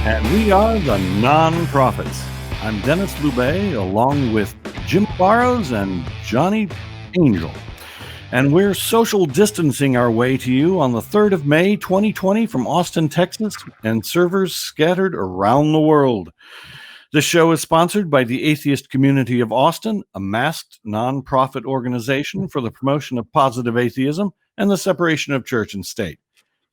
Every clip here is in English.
And we are the Non-Prophets. I'm Denis Loubet, along with Jim Barrows and Johnny Angel. And we're social distancing our way to you on the 3rd of May, 2020 from Austin, Texas, and servers scattered around the world. This show is sponsored by the Atheist Community of Austin, a masked non-profit organization for the promotion of positive atheism and the separation of church and state.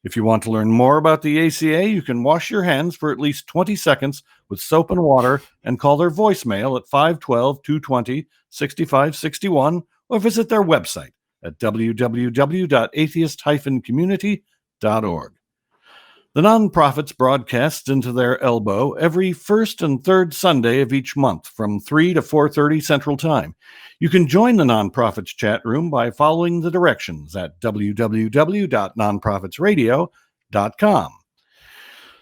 If you want to learn more about the ACA, you can wash your hands for at least 20 seconds with soap and water and call their voicemail at 512-220-6561 or visit their website at www.atheist-community.org. The Non-Prophets broadcasts into their elbow every first and third Sunday of each month from 3 to 4:30 Central Time. You can join the Non-Prophets chat room by following the directions at www.nonprofitsradio.com.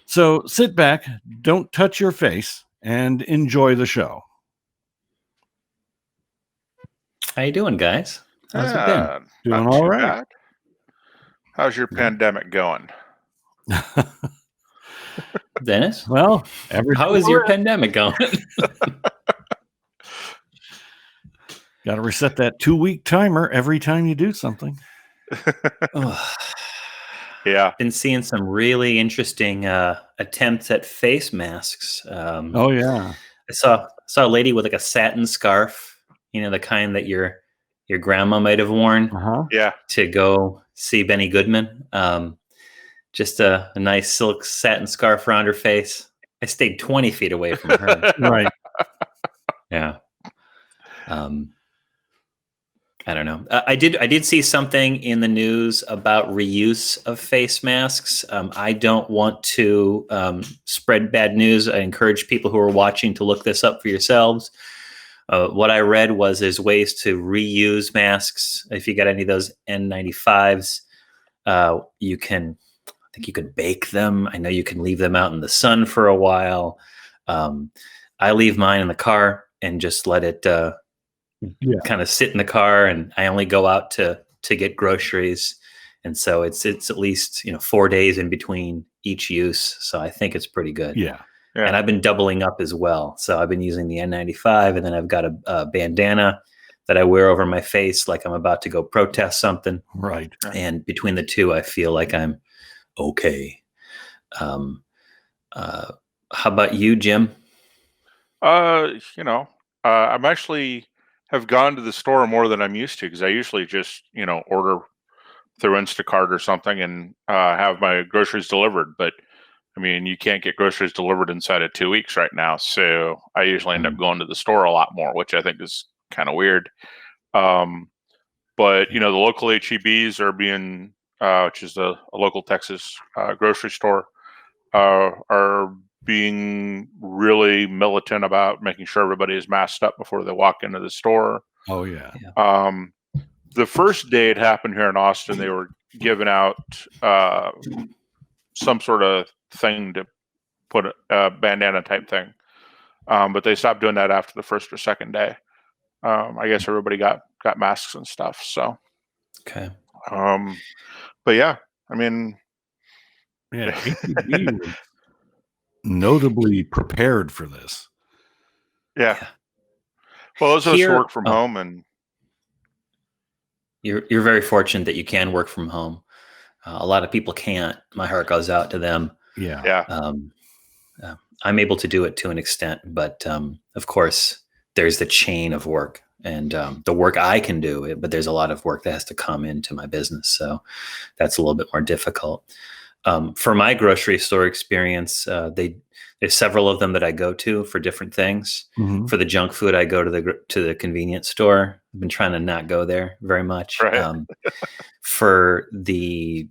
So sit back, don't touch your face, and enjoy the show. How you doing, guys? How's it been? Doing all right. Bad. How's your pandemic going? Dennis? Well, how is your pandemic going? Got to reset that 2-week timer every time you do something. Yeah. Been seeing some really interesting attempts at face masks. Oh, yeah. I saw a lady with like a satin scarf, you know, the kind that your grandma might have worn Yeah. to go see Benny Goodman. Just a nice silk satin scarf around her face. I stayed 20 feet away from her. Right. Yeah. I don't know. I did see something in the news about reuse of face masks. I don't want to spread bad news. I encourage people who are watching to look this up for yourselves. What I read was there's ways to reuse masks. If you got any of those N95s, you can bake them. I know you can leave them out in the sun for a while. I leave mine in the car and just let it kind of sit in the car, and I only go out to get groceries. And so it's at least 4 days in between each use. So I think it's pretty good. Yeah. And I've been doubling up as well. So I've been using the N95, and then I've got a bandana that I wear over my face like I'm about to go protest something. Right. And between the two, I feel like I'm okay. How about you, Jim? I'm actually have gone to the store more than I'm used to, because I usually just, order through Instacart or something and have my groceries delivered. But I mean, you can't get groceries delivered inside of 2 weeks right now. So I usually end up going to the store a lot more, which I think is kind of weird. But, the local HEBs are being, which is a local Texas grocery store, are being really militant about making sure everybody is masked up before they walk into the store. Oh, yeah. The first day it happened here in Austin, they were giving out some sort of thing to put a bandana type thing. But they stopped doing that after the first or second day. I guess everybody got masks and stuff. So, okay. But yeah, I mean, yeah, HEB was notably prepared for this. Yeah. Well, those of us who work from home, and you're very fortunate that you can work from home. A lot of people can't. My heart goes out to them. Yeah. Yeah. I'm able to do it to an extent, but of course, there's the chain of work and the work I can do, but there's a lot of work that has to come into my business. So that's a little bit more difficult. For my grocery store experience, there's several of them that I go to for different things. Mm-hmm. For the junk food, I go to the convenience store. I've been trying to not go there very much. Right. For the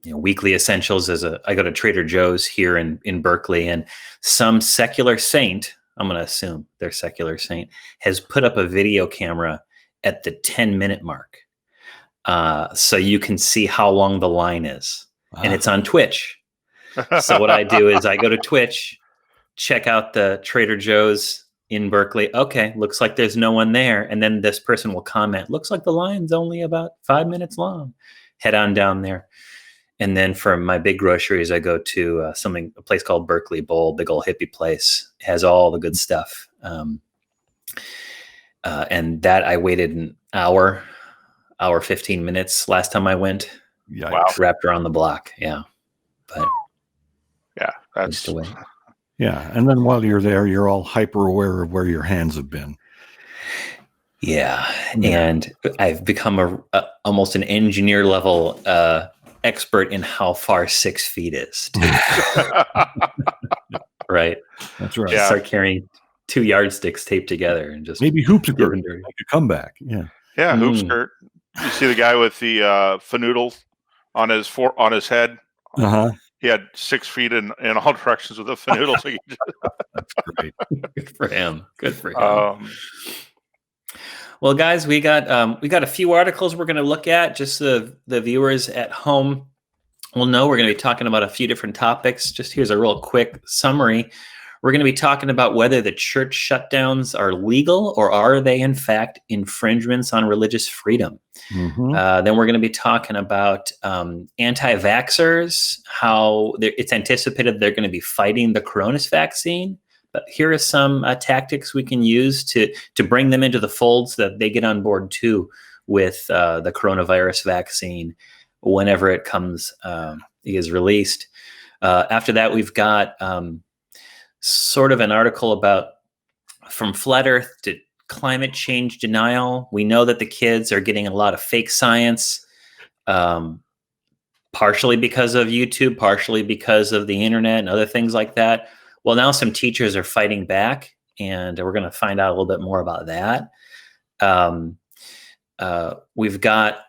weekly essentials, I go to Trader Joe's here in Berkeley, and some secular saint, I'm going to assume they're secular saint, has put up a video camera at the 10-minute mark. So you can see how long the line is. And it's on Twitch. So what I do is I go to Twitch, check out the Trader Joe's in Berkeley. Okay, looks like there's no one there. And then this person will comment, looks like the line's only about 5 minutes long. Head on down there. And then for my big groceries, I go to a place called Berkeley Bowl, big old hippie place. It has all the good stuff. And that I waited an hour 15 minutes last time I went. Yikes. Wow. Wrapped around the block. Yeah. But Yeah, that's just the way. Yeah. And then while you're there, you're all hyper aware of where your hands have been. Yeah. And I've become almost an engineer level expert in how far 6 feet is. Right. That's right. Yeah. Start carrying 2 yardsticks taped together and just Maybe hoop skirt dirty. make a comeback. Yeah. Yeah, hoop skirt. You see the guy with the fanoodle on his head. Uh-huh. He had 6 feet in all directions with a fanoodle. So That's great. Good for him. Good for him. Well, guys, we got a few articles we're going to look at. Just the viewers at home will know we're going to be talking about a few different topics. Just here's a real quick summary. We're going to be talking about whether the church shutdowns are legal or are they, in fact, infringements on religious freedom. Mm-hmm. Then we're going to be talking about anti-vaxxers, how it's anticipated they're going to be fighting the coronavirus vaccine. But here are some tactics we can use to bring them into the fold so that they get on board too with the coronavirus vaccine whenever it is released. After that, we've got sort of an article about from flat Earth to climate change denial. We know that the kids are getting a lot of fake science, partially because of YouTube, partially because of the internet and other things like that. Well, now some teachers are fighting back, and we're going to find out a little bit more about that. We've got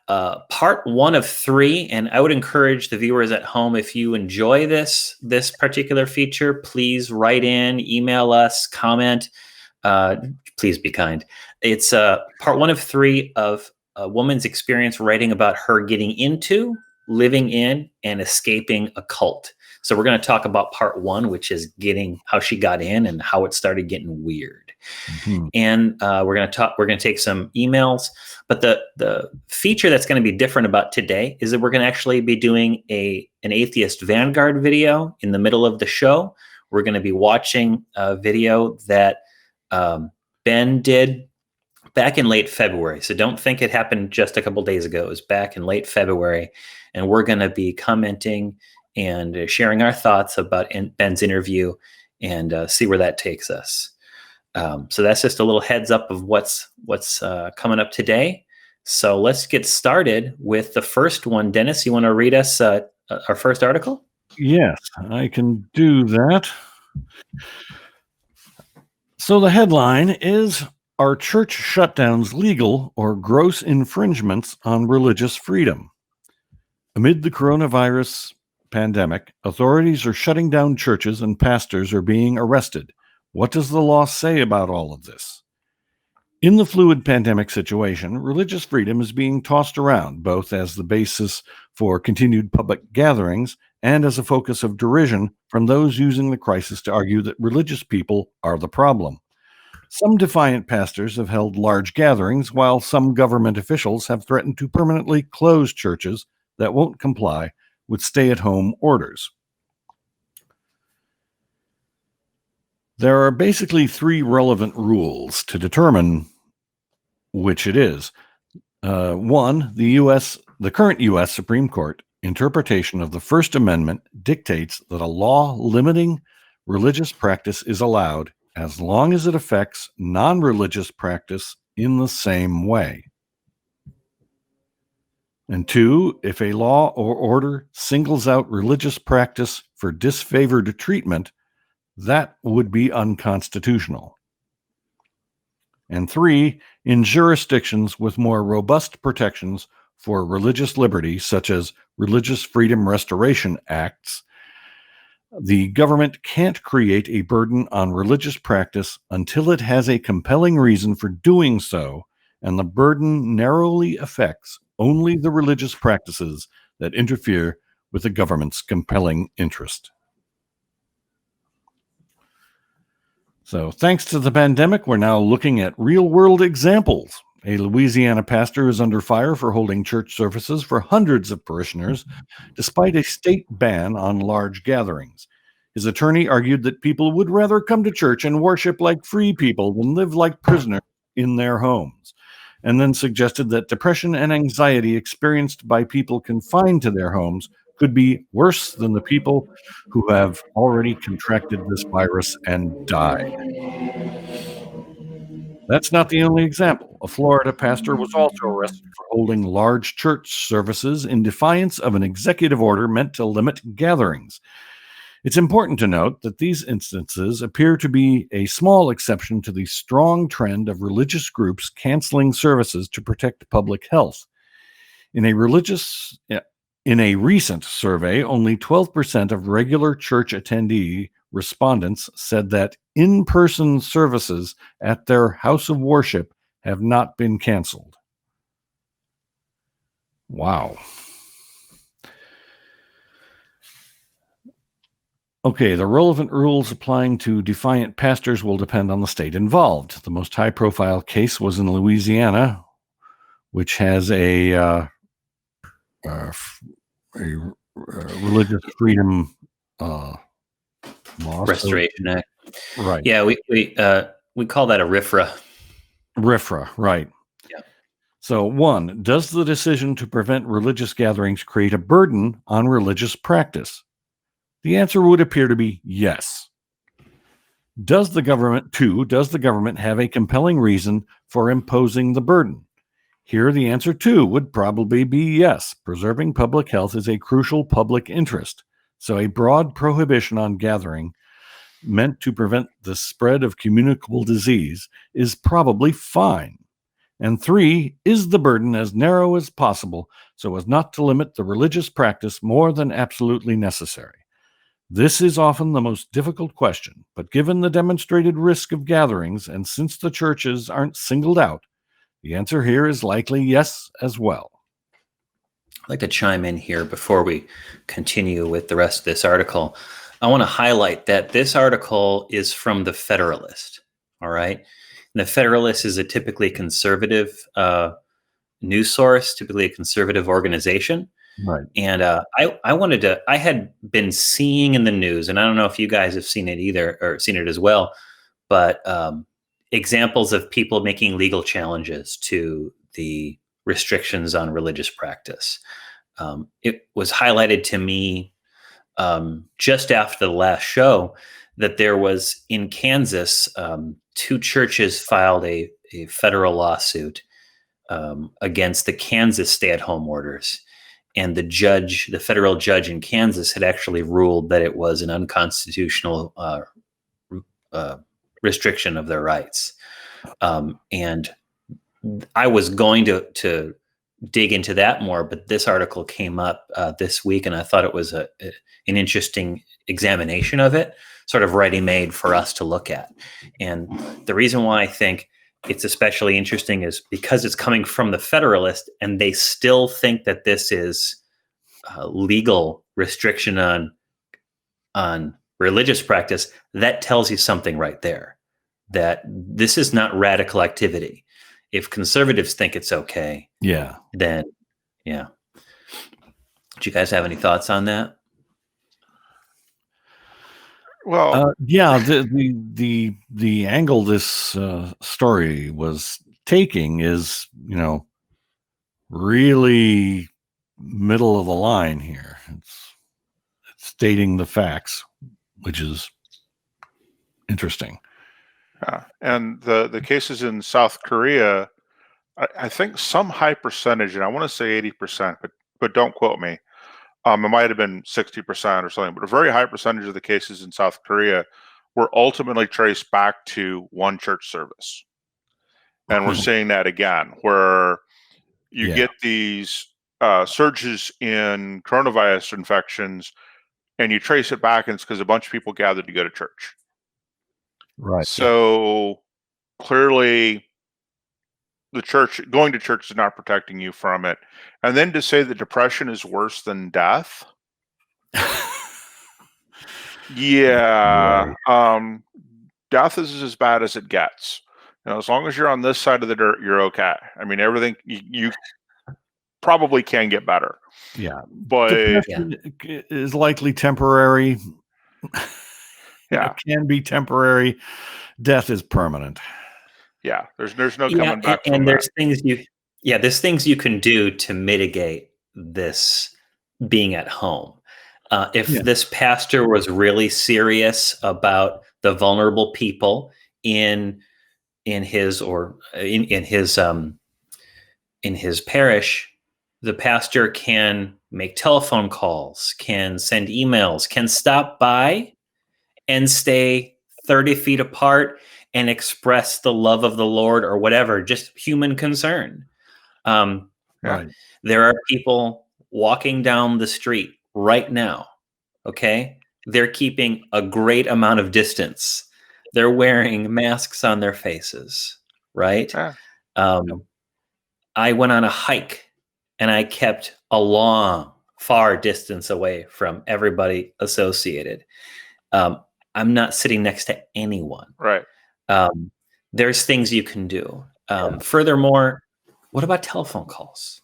part 1 of 3, and I would encourage the viewers at home, if you enjoy this particular feature, please write in, email us, comment. Please be kind. It's part 1 of 3 of a woman's experience writing about her getting into, living in, and escaping a cult. So we're going to talk about part 1, which is how she got in and how it started getting weird. Mm-hmm. And we're going to take some emails, but the feature that's going to be different about today is that we're going to actually be doing an Atheist Vanguard video in the middle of the show. We're going to be watching a video that Ben did back in late February. So don't think it happened just a couple days ago. It was back in late February, and we're going to be commenting and sharing our thoughts about Ben's interview and see where that takes us. So that's just a little heads up of what's coming up today. So let's get started with the first one. Dennis, you want to read us our first article? Yes, I can do that. So the headline is, "Are church shutdowns legal or gross infringements on religious freedom?" Amid the coronavirus pandemic, authorities are shutting down churches and pastors are being arrested. What does the law say about all of this? In the fluid pandemic situation, religious freedom is being tossed around, both as the basis for continued public gatherings and as a focus of derision from those using the crisis to argue that religious people are the problem. Some defiant pastors have held large gatherings, while some government officials have threatened to permanently close churches that won't comply with stay-at-home orders. There are basically 3 relevant rules to determine which it is. 1, the current U.S. Supreme Court interpretation of the First Amendment dictates that a law limiting religious practice is allowed as long as it affects non-religious practice in the same way. And 2, if a law or order singles out religious practice for disfavored treatment, that would be unconstitutional. And 3, in jurisdictions with more robust protections for religious liberty, such as Religious Freedom Restoration Acts, the government can't create a burden on religious practice until it has a compelling reason for doing so, and the burden narrowly affects only the religious practices that interfere with the government's compelling interest. So, thanks to the pandemic, we're now looking at real-world examples. A Louisiana pastor is under fire for holding church services for hundreds of parishioners, despite a state ban on large gatherings. His attorney argued that people would rather come to church and worship like free people than live like prisoners in their homes, and then suggested that depression and anxiety experienced by people confined to their homes could be worse than the people who have already contracted this virus and died. That's not the only example. A Florida pastor was also arrested for holding large church services in defiance of an executive order meant to limit gatherings. It's important to note that these instances appear to be a small exception to the strong trend of religious groups canceling services to protect public health. In a recent survey, only 12% of regular church attendee respondents said that in-person services at their house of worship have not been canceled. Wow. Okay, the relevant rules applying to defiant pastors will depend on the state involved. The most high-profile case was in Louisiana, which has a religious freedom law. Restoration Act. Right. Yeah, we call that a RFRA. RFRA, right. Yeah. So, 1, does the decision to prevent religious gatherings create a burden on religious practice? The answer would appear to be yes. 2, does the government have a compelling reason for imposing the burden? Here, the answer 2 would probably be yes. Preserving public health is a crucial public interest. So a broad prohibition on gathering meant to prevent the spread of communicable disease is probably fine. And 3, is the burden as narrow as possible so as not to limit the religious practice more than absolutely necessary? This is often the most difficult question, but given the demonstrated risk of gatherings, and since the churches aren't singled out, the answer here is likely yes as well. I'd like to chime in here before we continue with the rest of this article. I want to highlight that this article is from The Federalist, all right? And The Federalist is a typically conservative news source, typically a conservative organization. Right. And I had been seeing in the news, and I don't know if you guys have seen it either or seen it as well, but examples of people making legal challenges to the restrictions on religious practice. It was highlighted to me just after the last show that there was in Kansas, 2 churches filed a federal lawsuit against the Kansas stay-at-home orders. And the federal judge in Kansas had actually ruled that it was an unconstitutional restriction of their rights. And I was going to dig into that more, but this article came up this week, and I thought it was an interesting examination of it, sort of ready-made for us to look at. And the reason why I think it's especially interesting is because it's coming from the Federalist, and they still think that this is a legal restriction on religious practice. That tells you something right there, that this is not radical activity. If conservatives think it's okay, then yeah. Do you guys have any thoughts on that? Well, the angle this story was taking is, really middle of the line here. It's stating the facts, which is interesting. And the cases in South Korea, I think some high percentage, and I want to say 80%, but don't quote me. It might have been 60% or something, but a very high percentage of the cases in South Korea were ultimately traced back to one church service. And we're seeing that again, where you get these surges in coronavirus infections, and you trace it back, and it's because a bunch of people gathered to go to church. Right. So clearly, going to church is not protecting you from it. And then to say that depression is worse than death. Yeah. Death is as bad as it gets. as long as you're on this side of the dirt, you're okay. I mean, everything you probably can get better. Yeah. But Depression is likely temporary. Yeah. It can be temporary. Death is permanent. Yeah, there's no coming back from and there's that. there's things you can do to mitigate this being at home. If this pastor was really serious about the vulnerable people in his parish, the pastor can make telephone calls, can send emails, can stop by and stay 30 feet apart and express the love of the Lord or whatever, just human concern. Right. There are people walking down the street right now. Okay. They're keeping a great amount of distance. They're wearing masks on their faces. Right. Yeah. I went on a hike and I kept a long, far distance away from everybody associated. I'm not sitting next to anyone. Right. There's things you can do. Furthermore, what about telephone calls?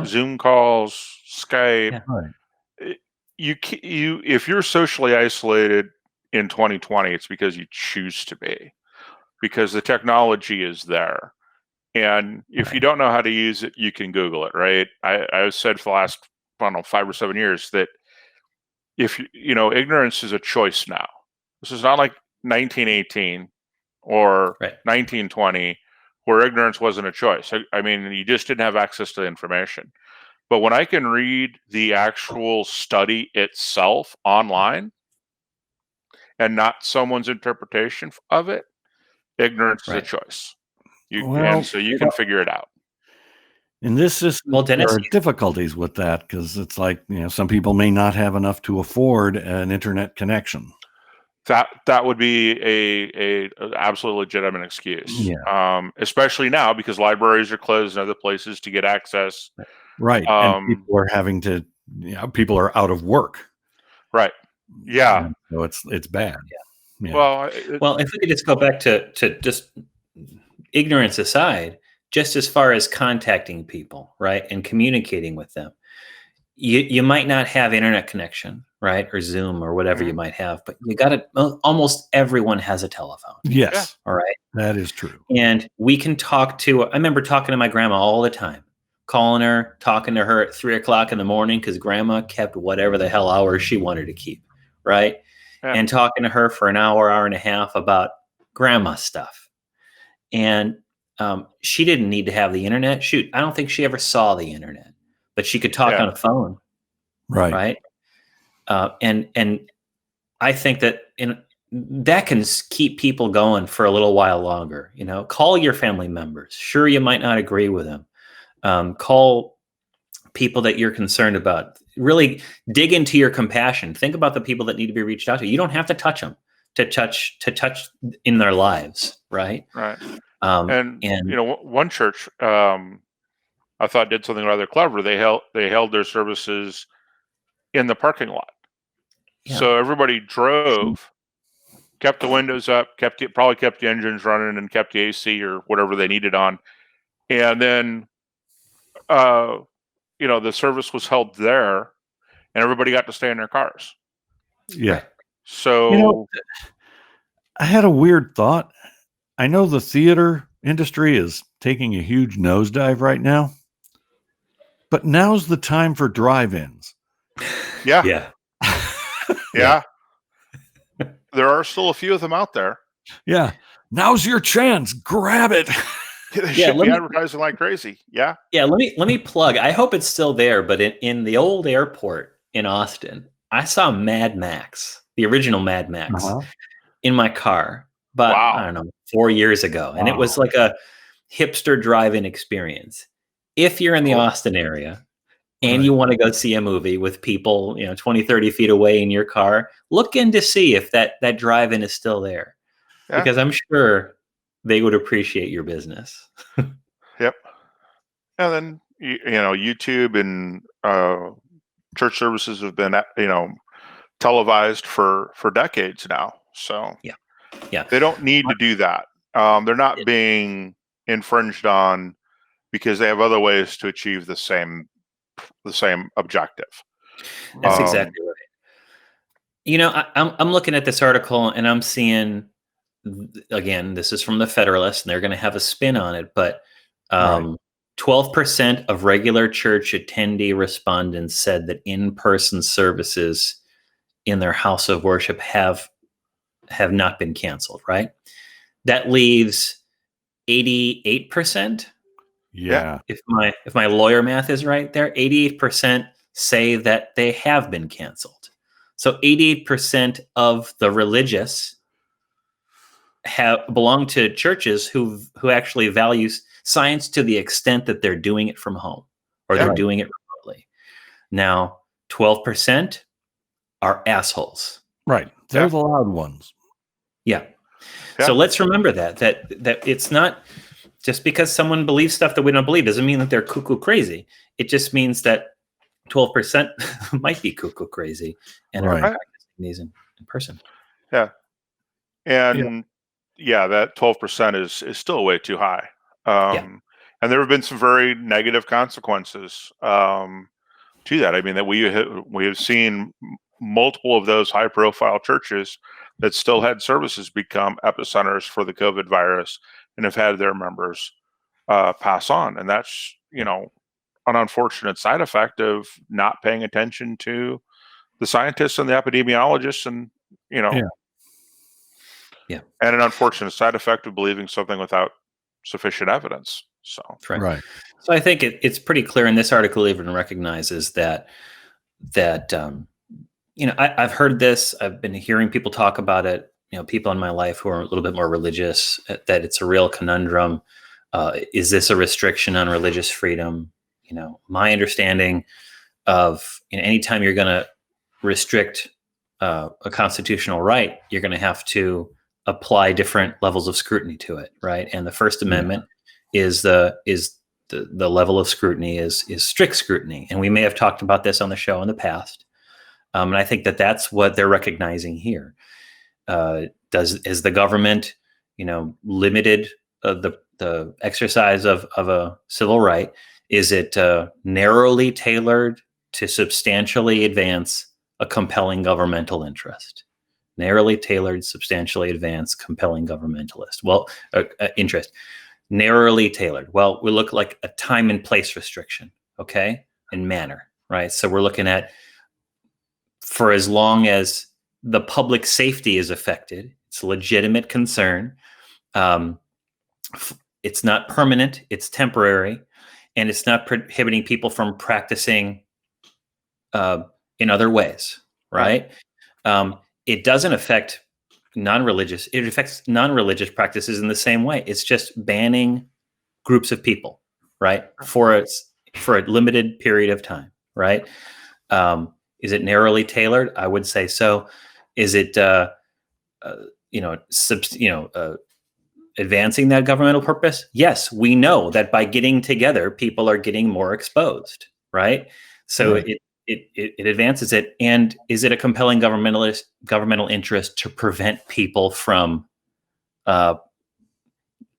Zoom calls, Skype. Yeah. Right. If you're socially isolated in 2020, it's because you choose to be, because the technology is there. And if you don't know how to use it, you can Google it, right? I've said for the last, 5 or 7 years that if ignorance is a choice now. This is not like 1918 or 1920 where ignorance wasn't a choice. I mean, you just didn't have access to the information. But when I can read the actual study itself online and not someone's interpretation of it, ignorance is a choice. And so you can figure it out. In this system, Dennis, there are difficulties with that because it's like, some people may not have enough to afford an internet connection. That would be a absolute legitimate excuse. Yeah. Especially now because libraries are closed and other places to get access. Right. And people are having to, people are out of work. Right. Yeah. So it's bad. Yeah. Well, if we could just go back to just ignorance aside, just as far as contacting people, right, and communicating with them, you might not have internet connection, right, or Zoom or whatever you might have, but almost everyone has a telephone. Yes. Yeah. All right. That is true. And we can I remember talking to my grandma all the time, calling her, talking to her at 3:00 in the morning because grandma kept whatever the hell hours she wanted to keep, right? Yeah. And talking to her for an hour and a half about grandma stuff. And she didn't need to have the internet. Shoot, I don't think she ever saw the internet, but she could talk on a phone. Right. And I think that that can keep people going for a little while longer. Call your family members. Sure, you might not agree with them. Call people that you're concerned about. Really dig into your compassion. Think about the people that need to be reached out to. You don't have to touch them to touch in their lives, right? Right. And one church I thought did something rather clever. They held their services in the parking lot. Yeah. So everybody drove, kept the windows up, probably kept the engines running and kept the AC or whatever they needed on. And then the service was held there and everybody got to stay in their cars. Yeah. So I had a weird thought. I know the theater industry is taking a huge nosedive right now, but now's the time for drive-ins. Yeah. Yeah. Yeah. There are still a few of them out there. Yeah. Now's your chance. Grab it. They should be advertising like crazy. Yeah. Yeah. Let me plug. I hope it's still there, but in the old airport in Austin, I saw Mad Max, the original Mad Max, in my car. But I don't know, 4 years ago. And it was like a hipster drive-in experience. If you're in the Austin area and you want to go see a movie with people, 20, 30 feet away in your car, look in to see if that drive-in is still there. Yeah. Because I'm sure they would appreciate your business. Yep. And then, YouTube and church services have been, televised for decades now. So yeah, they don't need to do that. They're not being infringed on because they have other ways to achieve the same objective. That's exactly right. You know, I'm looking at this article and I'm seeing, again, this is from the Federalist, and they're going to have a spin on it, but 12% of regular church attendee respondents said that in-person services in their house of worship have not been canceled, right? That leaves 88%. Yeah. If my lawyer math is right there, 88% say that they have been canceled. So 88% of the religious belong to churches who actually value science to the extent that they're doing it from home or they're doing it remotely. Now, 12% are assholes. Right. They're the loud ones. Yeah. So let's remember that it's not just because someone believes stuff that we don't believe doesn't mean that they're cuckoo crazy. It just means that 12% might be cuckoo crazy and are practicing these in person. Yeah. And that 12% is still way too high. And there have been some very negative consequences to that. I mean, that we have seen multiple of those high profile churches that still had services become epicenters for the COVID virus and have had their members pass on. And that's, an unfortunate side effect of not paying attention to the scientists and the epidemiologists and, and an unfortunate side effect of believing something without sufficient evidence. So, right. So I think it's pretty clear, and this article even recognizes that I've heard this. I've been hearing people talk about it. People in my life who are a little bit more religious, that it's a real conundrum. Is this a restriction on religious freedom? My understanding of anytime you're going to restrict a constitutional right, you're going to have to apply different levels of scrutiny to it, right? And the First Amendment is the level of scrutiny is strict scrutiny, and we may have talked about this on the show in the past. And I think that's what they're recognizing here. Is the government, limited the exercise of a civil right? Is it narrowly tailored to substantially advance a compelling governmental interest? Narrowly tailored, substantially advance, compelling governmentalist. Well, interest. Narrowly tailored. Well, we look like a time and place restriction, okay, and manner, right? So we're looking at, for as long as the public safety is affected, it's a legitimate concern. It's not permanent, it's temporary, and it's not prohibiting people from practicing in other ways, right? It doesn't affect non-religious. It affects non-religious practices in the same way. It's just banning groups of people, right, for a limited period of time, right? Is it narrowly tailored? I would say so. Is it, advancing that governmental purpose? Yes, we know that by getting together, people are getting more exposed, right? So it advances it. And is it a compelling governmental interest to prevent people from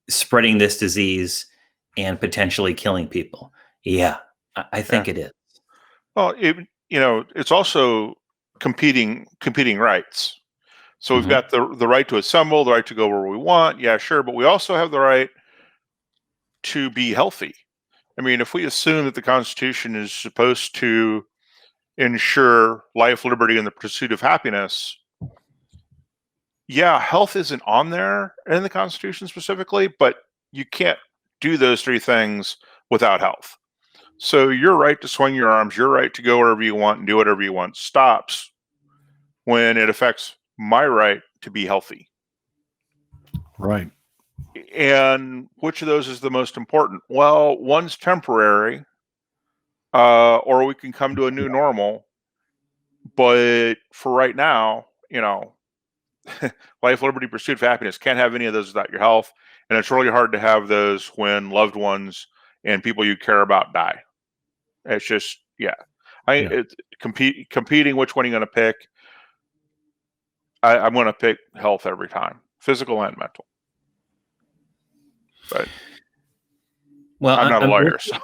spreading this disease and potentially killing people? Yeah, I think it is. Well, it's also competing rights. So we've got the right to assemble, the right to go where we want. Yeah, sure. But we also have the right to be healthy. I mean, if we assume that the Constitution is supposed to ensure life, liberty, and the pursuit of happiness, health isn't on there in the Constitution specifically, but you can't do those three things without health. So your right to swing your arms, your right to go wherever you want and do whatever you want stops when it affects my right to be healthy. Right. And which of those is the most important? Well, one's temporary, or we can come to a new normal. But for right now, life, liberty, pursuit of happiness, can't have any of those without your health. And it's really hard to have those when loved ones and people you care about die. It's just, it's competing. Which one are you going to pick? I'm going to pick health every time, physical and mental. But Well, I'm not a lawyer, so.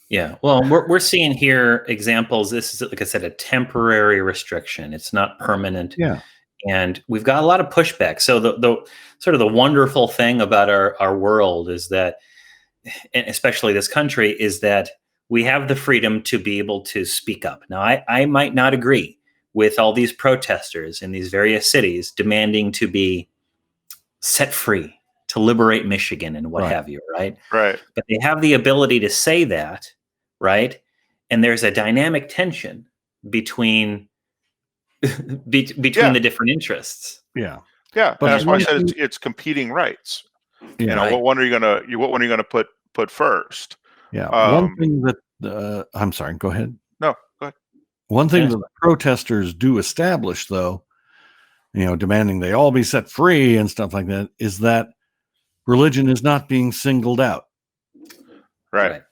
Yeah. Well, we're seeing here examples. This is, like I said, a temporary restriction. It's not permanent. Yeah. And we've got a lot of pushback. So the sort of the wonderful thing about our world is that, and especially this country, is that we have the freedom to be able to speak up. Now, I might not agree with all these protesters in these various cities demanding to be set free, to liberate Michigan and what have you, right? Right. But they have the ability to say that, right? And there's a dynamic tension between the different interests. Yeah. Yeah. But And that's why I one said thing- it's competing rights. Yeah. You know, Right. what one are you gonna put first? Yeah. One thing that I'm sorry, go ahead. No, go ahead. One thing Yeah. that the protesters do establish, though, demanding they all be set free and stuff like that, is that religion is not being singled out. Right.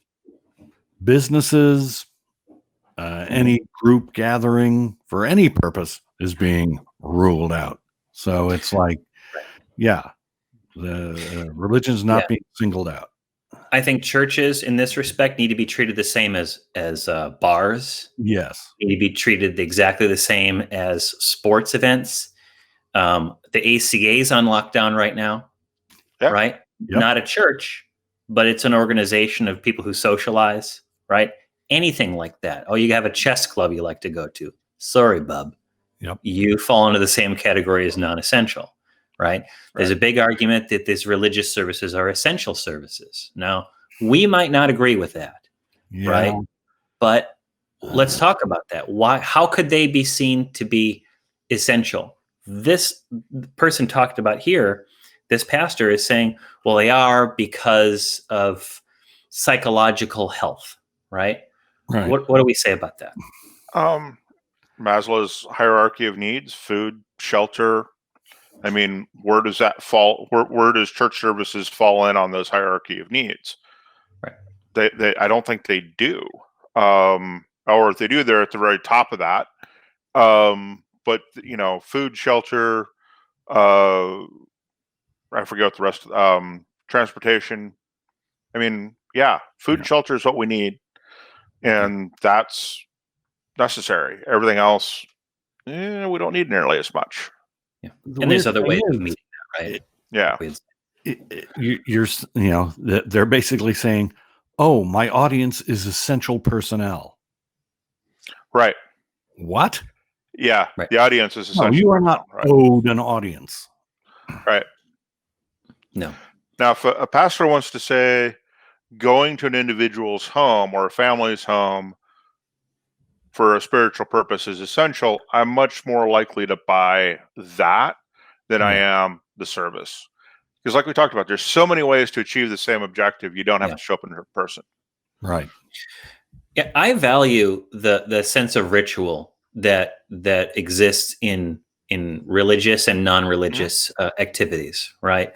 Businesses, any group gathering for any purpose is being ruled out. So it's like, yeah, the religion is not being singled out. I think churches in this respect need to be treated the same as bars. Yes. Need to be treated exactly the same as sports events. The ACA'S on lockdown right now, right? Yep. Not a church, but it's an organization of people who socialize, right? Anything like that. Oh, you have a chess club you like to go to. Sorry, bub. Yep. You fall into the same category as non-essential, right? There's a big argument that these religious services are essential services. Now, we might not agree with that, right? But let's talk about that. Why? How could they be seen to be essential? This person talked about here, this pastor is saying, well, they are because of psychological health, right? Right. What do we say about that? Maslow's hierarchy of needs: food, shelter. I mean, where does that fall? Where does church services fall in on those hierarchy of needs? Right. I don't think they do. Or if they do, they're at the very top of that. But food, shelter, I forget what the rest. Transportation. I mean, food and shelter is what we need, and that's necessary. Everything else, we don't need nearly as much. Yeah. And there's other ways of meeting that, right? Yeah. They're basically saying, oh, my audience is essential personnel. Right. What? Yeah. Right. The audience is essential. No, you are not owed an audience. Right. No. Now, if a pastor wants to say going to an individual's home or a family's home for a spiritual purpose is essential, I'm much more likely to buy that than I am the service. Because like we talked about, there's so many ways to achieve the same objective. You don't have to show up in person. Right. Yeah, I value the sense of ritual that exists in religious and non-religious activities, right?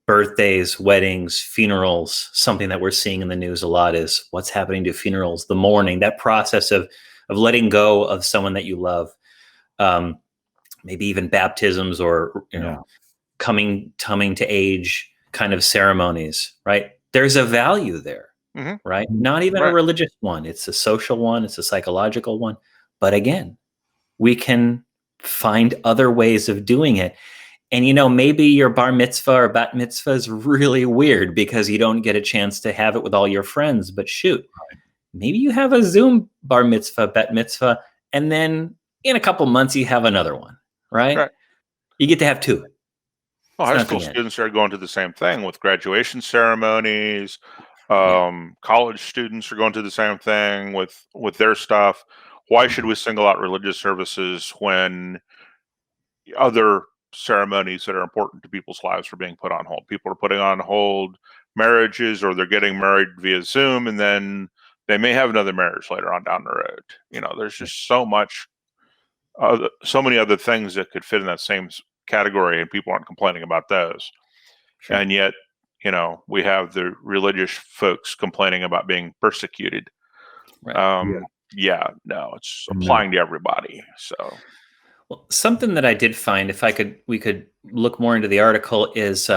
Birthdays, weddings, funerals. Something that we're seeing in the news a lot is what's happening to funerals, the mourning, that process of letting go of someone that you love. Maybe even baptisms or coming to age kind of ceremonies, right? There's a value there, right? Not even a religious one. It's a social one. It's a psychological one. But again, we can find other ways of doing it. And, maybe your bar mitzvah or bat mitzvah is really weird because you don't get a chance to have it with all your friends. But shoot, maybe you have a Zoom bar mitzvah, bat mitzvah, and then in a couple months you have another one, right? You get to have two. Well, high school students are going to the same thing with graduation ceremonies. College students are going to the same thing with their stuff. Why should we single out religious services when other ceremonies that are important to people's lives are being put on hold? People are putting on hold marriages, or they're getting married via Zoom, and then they may have another marriage later on down the road. There's just so many other things that could fit in that same category, and people aren't complaining about those. Sure. And yet, we have the religious folks complaining about being persecuted. Right. It's applying to everybody. So, well, something that I did find, we could look more into the article, is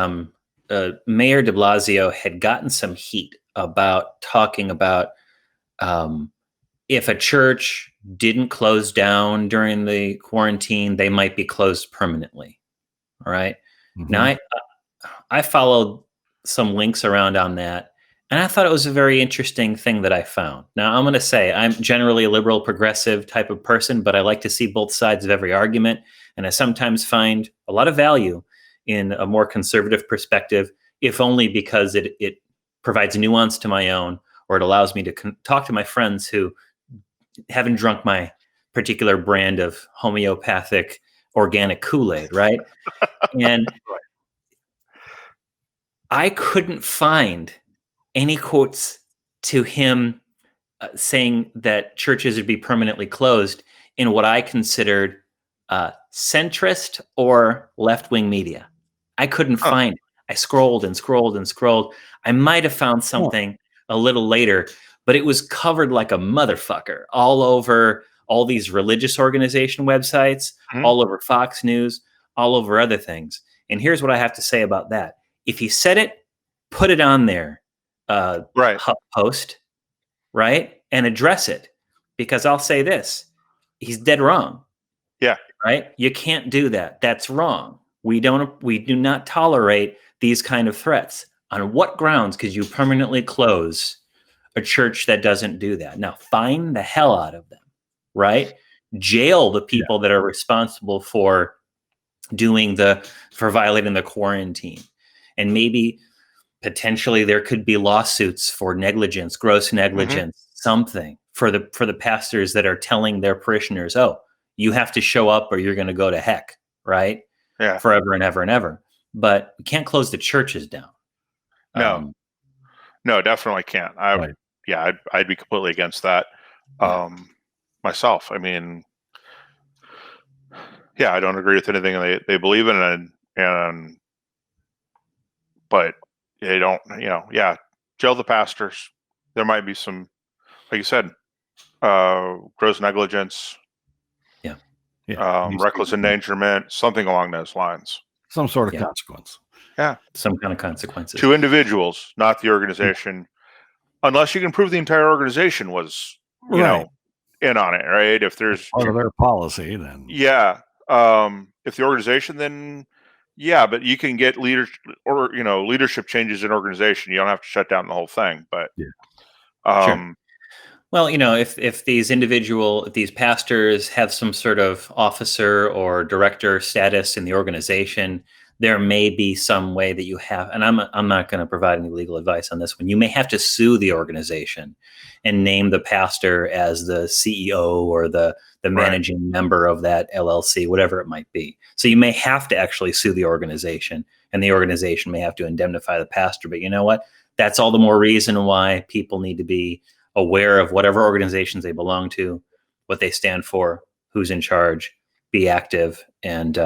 Mayor de Blasio had gotten some heat about talking about if a church didn't close down during the quarantine, they might be closed permanently. All right. Mhm. Now, I followed some links around on that, and I thought it was a very interesting thing that I found. Now, I'm going to say I'm generally a liberal, progressive type of person, but I like to see both sides of every argument, and I sometimes find a lot of value in a more conservative perspective, if only because it provides nuance to my own, or it allows me to talk to my friends who haven't drunk my particular brand of homeopathic organic Kool-Aid, right? And I couldn't find any quotes to him saying that churches would be permanently closed in what I considered centrist or left-wing media. I couldn't find it. I scrolled and scrolled and scrolled. I might have found something a little later, but it was covered like a motherfucker all over all these religious organization websites, all over Fox News, all over other things. And here's what I have to say about that. If he said it, put it on there, post, right? And address it. Because I'll say this, he's dead wrong. Yeah. Right? You can't do that. That's wrong. We do not tolerate these kind of threats. On what grounds could you permanently close a church that doesn't do that? Now, fine the hell out of them, right? Jail the people that are responsible for violating the quarantine. And maybe potentially there could be lawsuits for negligence, gross negligence, something for the pastors that are telling their parishioners, oh, you have to show up or you're going to go to heck, right? Yeah. Forever and ever and ever. But we can't close the churches down. No, definitely can't. I'd be completely against that myself. I mean, I don't agree with anything they believe in, and but they don't, jail the pastors. There might be some, like you said, gross negligence, reckless endangerment, something along those lines. Some sort of consequence. Yeah. Some kind of consequences. To individuals, not the organization. Unless you can prove the entire organization was, you know, in on it, right? If there's part of their policy, then. Yeah. If the organization, then but you can get leadership changes in organization. You don't have to shut down the whole thing, but sure. Well, if these pastors have some sort of officer or director status in the organization, there may be some way that you have, and I'm not going to provide any legal advice on this one. You may have to sue the organization and name the pastor as the CEO or the managing member of that LLC, whatever it might be. So you may have to actually sue the organization, and the organization may have to indemnify the pastor. But you know what? That's all the more reason why people need to be aware of whatever organizations they belong to, what they stand for, who's in charge, be active, and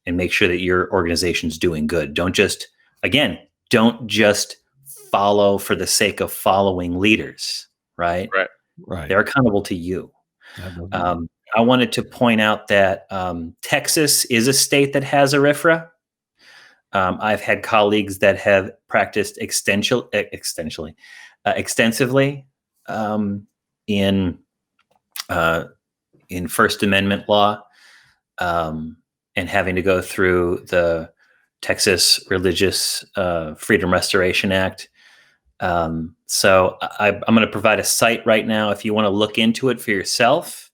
make sure that your organization's doing good. Don't just follow for the sake of following leaders, right? Right. They're accountable to you. I wanted to point out that Texas is a state that has a RFRA. I've had colleagues that have practiced extensively in First Amendment law, and having to go through the Texas Religious Freedom Restoration Act. So I'm going to provide a site right now if you want to look into it for yourself.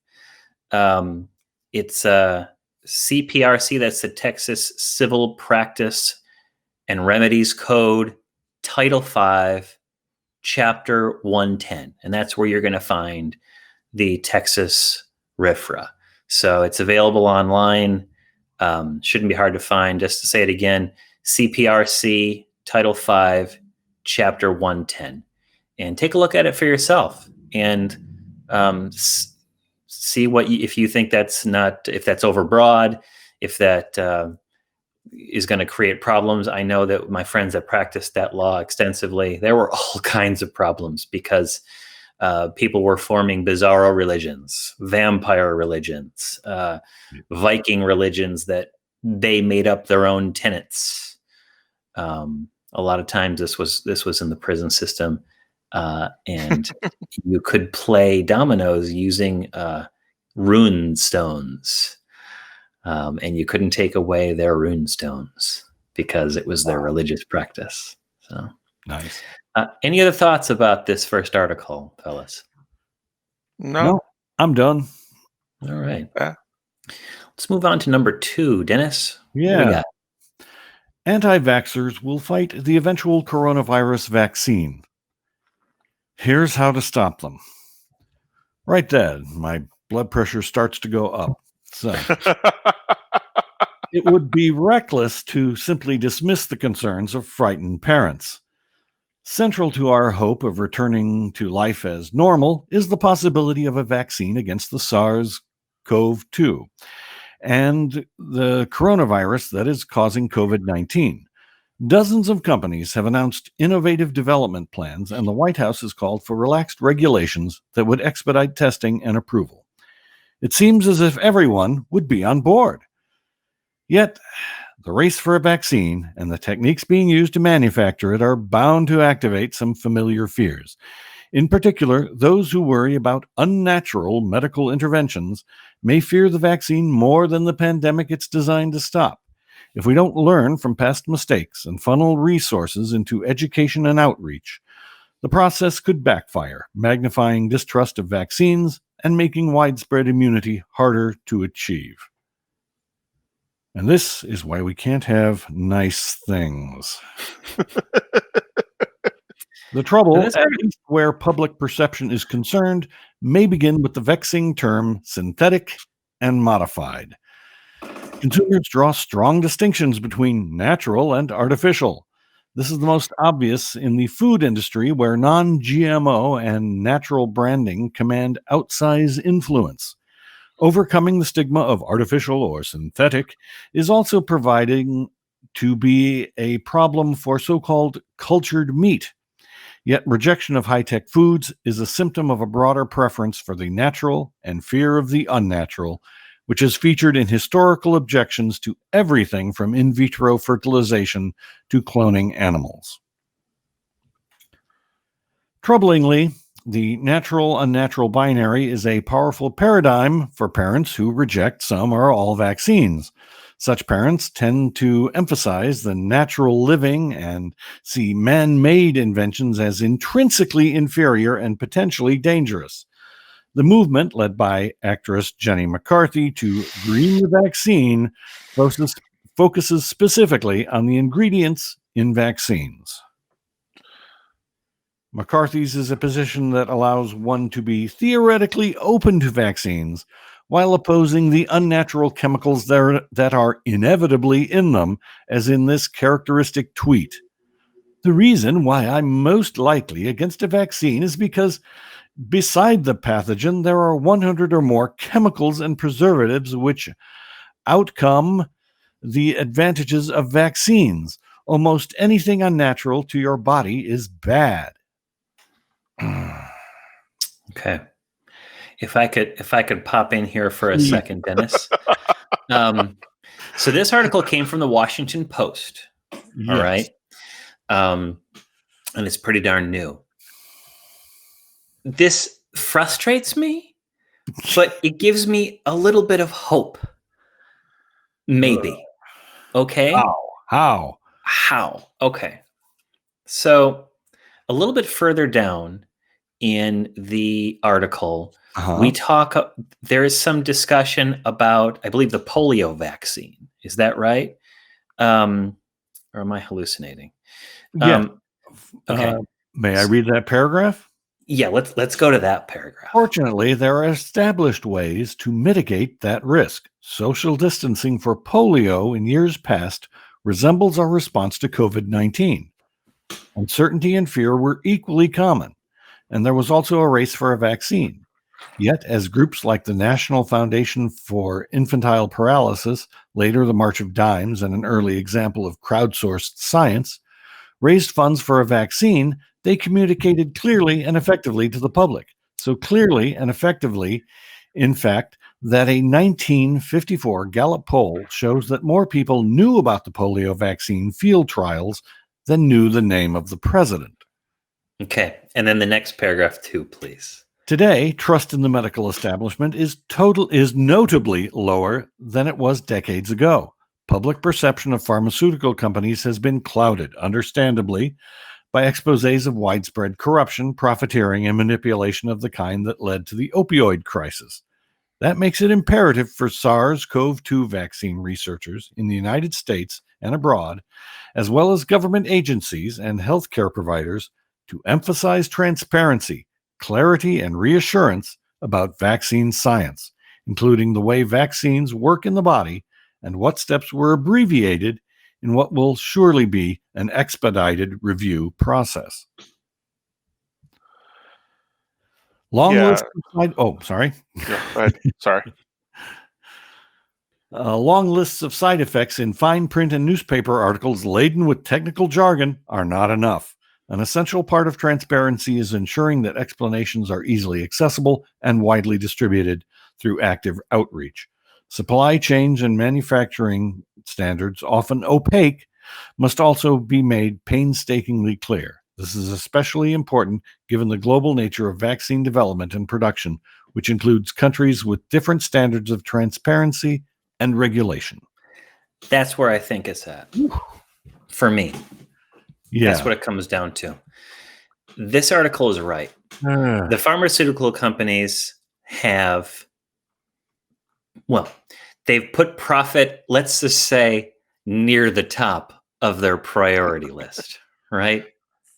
It's CPRC, that's the Texas Civil Practice and Remedies Code, Title 5, Chapter 110. And that's where you're going to find the Texas RFRA. So it's available online. Shouldn't be hard to find. Just to say it again, CPRC, Title 5, Chapter 110. And take a look at it for yourself and see if you think if that's overbroad, if that is going to create problems. I know that my friends that practiced that law extensively, there were all kinds of problems because people were forming bizarro religions, vampire religions, Viking religions that they made up their own tenets. A lot of times this was in the prison system, and you could play dominoes using rune stones, and you couldn't take away their rune stones because it was their religious practice. So Nice. Any other thoughts about this first article, fellas? No. I'm done. All right. Yeah. Let's move on to number 2. Dennis, what do we Yeah. got? Anti-vaxxers will fight the eventual coronavirus vaccine. Here's how to stop them. Right then, my blood pressure starts to go up. So it would be reckless to simply dismiss the concerns of frightened parents. Central to our hope of returning to life as normal is the possibility of a vaccine against the SARS-CoV-2 and the coronavirus that is causing COVID-19. Dozens of companies have announced innovative development plans, and the White House has called for relaxed regulations that would expedite testing and approval. It seems as if everyone would be on board. Yet, the race for a vaccine and the techniques being used to manufacture it are bound to activate some familiar fears. In particular, those who worry about unnatural medical interventions may fear the vaccine more than the pandemic it's designed to stop. If we don't learn from past mistakes and funnel resources into education and outreach, the process could backfire, magnifying distrust of vaccines and making widespread immunity harder to achieve. And this is why we can't have nice things. The trouble, at least where public perception is concerned, may begin with the vexing term synthetic and modified. Consumers draw strong distinctions between natural and artificial. This is the most obvious in the food industry, where non-GMO and natural branding command outsized influence. Overcoming the stigma of artificial or synthetic is also proving to be a problem for so-called cultured meat. Yet rejection of high-tech foods is a symptom of a broader preference for the natural and fear of the unnatural, which is featured in historical objections to everything from in vitro fertilization to cloning animals. Troublingly, the natural-unnatural binary is a powerful paradigm for parents who reject some or all vaccines. Such parents tend to emphasize the natural living and see man-made inventions as intrinsically inferior and potentially dangerous. The movement, led by actress Jenny McCarthy to green the vaccine, focuses specifically on the ingredients in vaccines. McCarthy's is a position that allows one to be theoretically open to vaccines while opposing the unnatural chemicals that are inevitably in them, as in this characteristic tweet. The reason why I'm most likely against a vaccine is because beside the pathogen, there are 100 or more chemicals and preservatives which outcome the advantages of vaccines. Almost anything unnatural to your body is bad. Okay. If I could pop in here for a second, Dennis. So this article came from the Washington Post. Yes. All right. And it's pretty darn new. This frustrates me, but it gives me a little bit of hope. Maybe. Okay. How? Okay. So a little bit further down in the article, there is some discussion about, I believe, the polio vaccine. Is that right? Or am I hallucinating? Yeah. Okay. May I read that paragraph? Yeah, let's go to that paragraph. Fortunately, there are established ways to mitigate that risk. Social distancing for polio in years past resembles our response to COVID-19. Uncertainty and fear were equally common, and there was also a race for a vaccine. Yet, as groups like the National Foundation for Infantile Paralysis, later the March of Dimes, and an early example of crowdsourced science, raised funds for a vaccine, they communicated clearly and effectively to the public. So clearly and effectively, in fact, that a 1954 Gallup poll shows that more people knew about the polio vaccine field trials than knew the name of the president. Okay. And then the next paragraph too, please. Today, trust in the medical establishment is notably lower than it was decades ago. Public perception of pharmaceutical companies has been clouded, understandably, by exposés of widespread corruption, profiteering, and manipulation of the kind that led to the opioid crisis. That makes it imperative for SARS-CoV-2 vaccine researchers in the United States and abroad, as well as government agencies and healthcare providers, to emphasize transparency, clarity, and reassurance about vaccine science, including the way vaccines work in the body and what steps were abbreviated in what will surely be an expedited review process. Long lists of side effects in fine print and newspaper articles laden with technical jargon are not enough. An essential part of transparency is ensuring that explanations are easily accessible and widely distributed through active outreach. Supply chains and manufacturing standards, often opaque, must also be made painstakingly clear. This is especially important given the global nature of vaccine development and production, which includes countries with different standards of transparency and regulation. That's where I think it's at. For me. Yeah. That's what it comes down to. This article is right. The pharmaceutical companies they've put profit, let's just say, near the top of their priority list, right?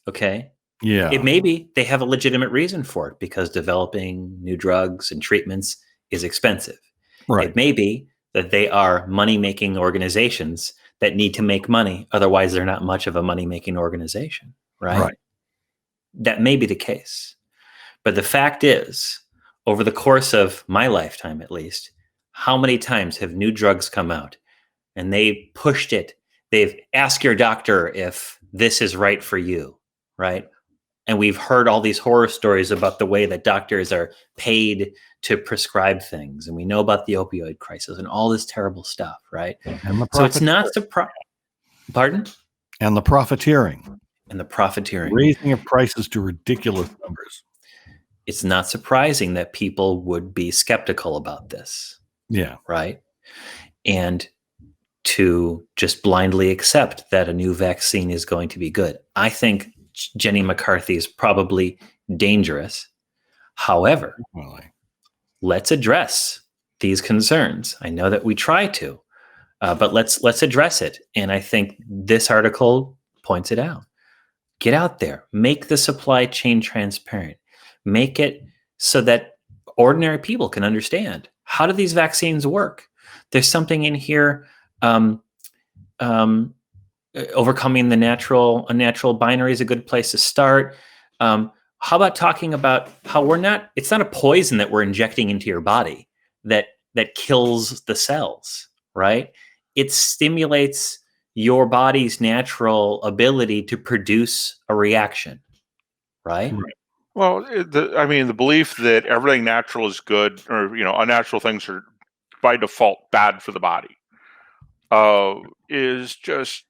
Okay. Yeah. It may be they have a legitimate reason for it because developing new drugs and treatments is expensive. Right. It may be that they are money-making organizations that need to make money. Otherwise, they're not much of a money-making organization, right? That may be the case. But the fact is, over the course of my lifetime, at least, how many times have new drugs come out and they pushed it? They've asked your doctor if this is right for you, right? And we've heard all these horror stories about the way that doctors are paid to prescribe things. And we know about the opioid crisis and all this terrible stuff, right? So it's not surprising. Pardon? And the profiteering. Raising of prices to ridiculous numbers. It's not surprising that people would be skeptical about this. Yeah. Right? And to just blindly accept that a new vaccine is going to be good. I think Jenny McCarthy is probably dangerous. However, let's address these concerns. I know that we try to, but let's address it. And I think this article points it out. Get out there, make the supply chain transparent, make it so that ordinary people can understand, how do these vaccines work? There's something in here, overcoming a natural binary is a good place to start. How about talking about how it's not a poison that we're injecting into your body that kills the cells, right? It stimulates your body's natural ability to produce a reaction, right? Well, the belief that everything natural is good, or unnatural things are by default bad for the body, is just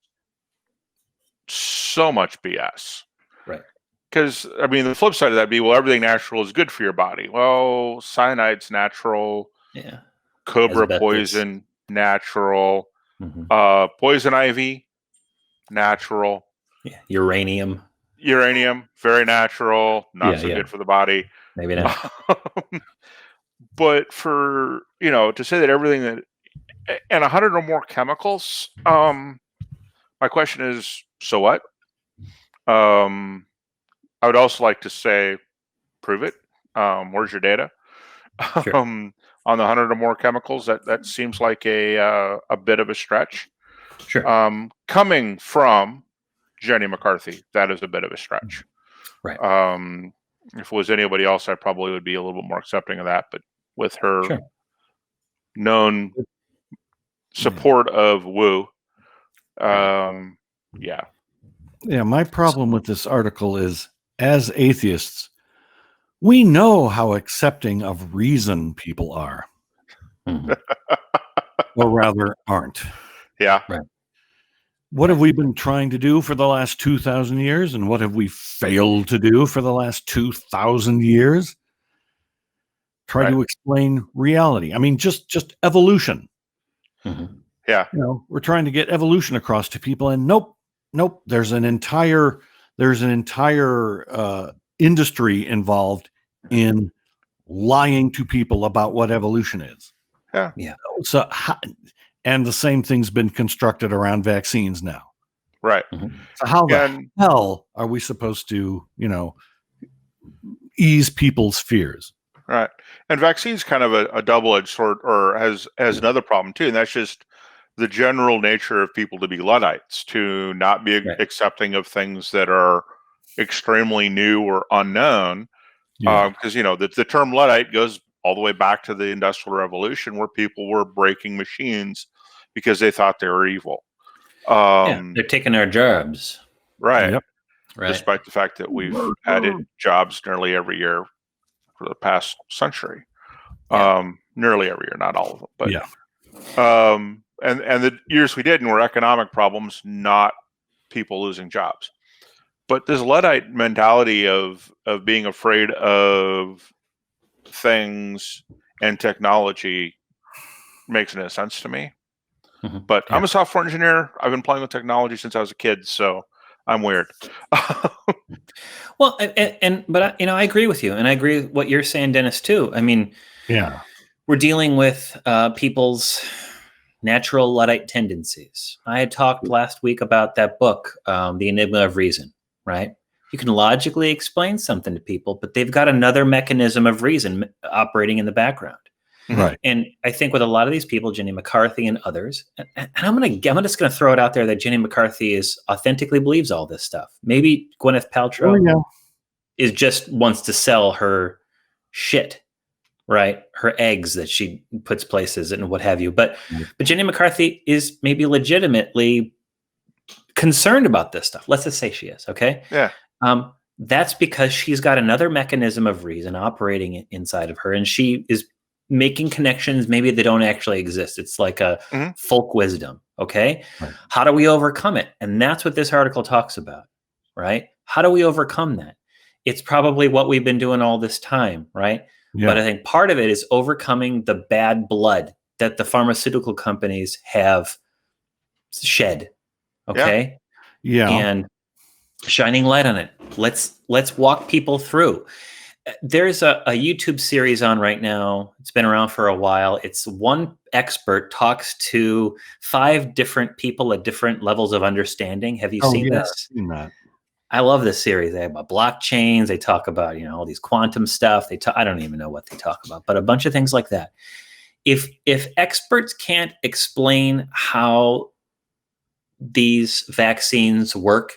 so much BS. Right. Because the flip side of that would be, well, everything natural is good for your body. Well, cyanide's natural. Yeah. Cobra poison, natural. Mm-hmm. Poison ivy, natural. Yeah. Uranium, very natural. Not so good for the body. Maybe not. But for to say that everything that and 100 or more chemicals, my question is, so what? I would also like to say, prove it. Where's your data? Sure. On the 100 or more chemicals, that seems like a bit of a stretch. Sure. Coming from Jenny McCarthy, that is a bit of a stretch. Right. If it was anybody else, I probably would be a little bit more accepting of that. But with her known support of Wu, yeah. My problem with this article is, as atheists, we know how accepting of reason people are. Mm-hmm. Or rather, aren't. Yeah. Right. What have we been trying to do for the last 2,000 years? And what have we failed to do for the last 2,000 years? Try to explain reality. I mean, just evolution. Mm-hmm. Yeah. We're trying to get evolution across to people, and nope. There's an entire industry involved in lying to people about what evolution is. Yeah. So, and the same thing's been constructed around vaccines now. Right. Mm-hmm. So how the hell are we supposed to, ease people's fears? Right. And vaccines kind of a double-edged sword, or has another problem too, and that's just the general nature of people to be Luddites, to not be accepting of things that are extremely new or unknown. Because the term Luddite goes all the way back to the Industrial Revolution, where people were breaking machines because they thought they were evil. They're taking our jobs. Right. Yep. Right. Despite the fact that we've added jobs nearly every year for the past century. Nearly every year, not all of them, but and the years we didn't were economic problems, not people losing jobs. But this Luddite mentality of being afraid of things and technology makes no sense to me. Mm-hmm. But I'm a software engineer. I've been playing with technology since I was a kid, so I'm weird. Well, but I agree with you, and I agree with what you're saying, Dennis, too. I mean, we're dealing with people's natural Luddite tendencies. I had talked last week about that book, The Enigma of Reason, right? You can logically explain something to people, but they've got another mechanism of reason operating in the background. Right. And I think with a lot of these people, Jenny McCarthy and others, and I'm just going to throw it out there that Jenny McCarthy authentically believes all this stuff. Maybe Gwyneth Paltrow is just wants to sell her shit, right? Her eggs that she puts places and what have you. But Jenny McCarthy is maybe legitimately concerned about this stuff. Let's just say she is. Okay. Yeah. That's because she's got another mechanism of reason operating inside of her, and she is making connections maybe they don't actually exist. It's like a folk wisdom. Okay. Right. How do we overcome it? And that's what this article talks about, right? How do we overcome that? It's probably what we've been doing all this time, right? Yeah. But I think part of it is overcoming the bad blood that the pharmaceutical companies have shed. Okay. Yeah. And shining light on it. Let's walk people through. There's a YouTube series on right now. It's been around for a while. It's one expert talks to 5 different people at different levels of understanding. Have you seen this? I've seen that. I love this series. They have about blockchains. They talk about, all these quantum stuff. I don't even know what they talk about, but a bunch of things like that. If experts can't explain how these vaccines work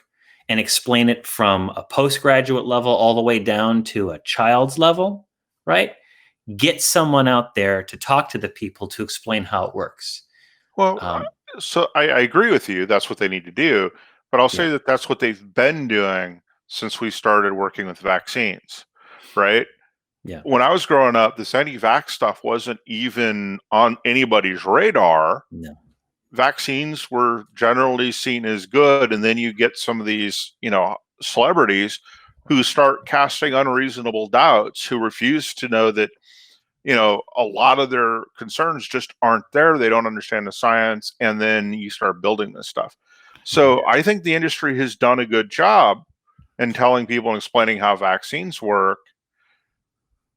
and explain it from a postgraduate level all the way down to a child's level, right? Get someone out there to talk to the people to explain how it works. Well, so I agree with you. That's what they need to do. But I'll say that that's what they've been doing since we started working with vaccines, right? Yeah. When I was growing up, this anti-vax stuff wasn't even on anybody's radar. No. Vaccines were generally seen as good, and then you get some of these, celebrities who start casting unreasonable doubts, who refuse to know that, a lot of their concerns just aren't there. They don't understand the science, and then you start building this stuff. So I think the industry has done a good job in telling people and explaining how vaccines work.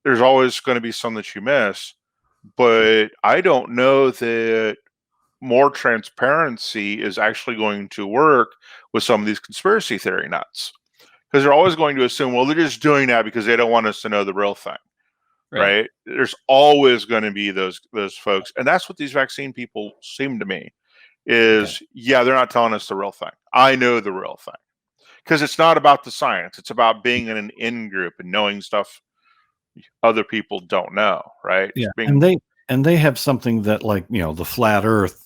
There's always going to be some that you miss, but I don't know that more transparency is actually going to work with some of these conspiracy theory nuts, because they're always going to assume, well, they're just doing that because they don't want us to know the real thing, right? There's always going to be those folks, and that's what these vaccine people seem to me is. They're not telling us the real thing. I know the real thing, because it's not about the science. It's about being in an in group and knowing stuff other people don't know, right? Yeah, and they have something that, like, the flat Earth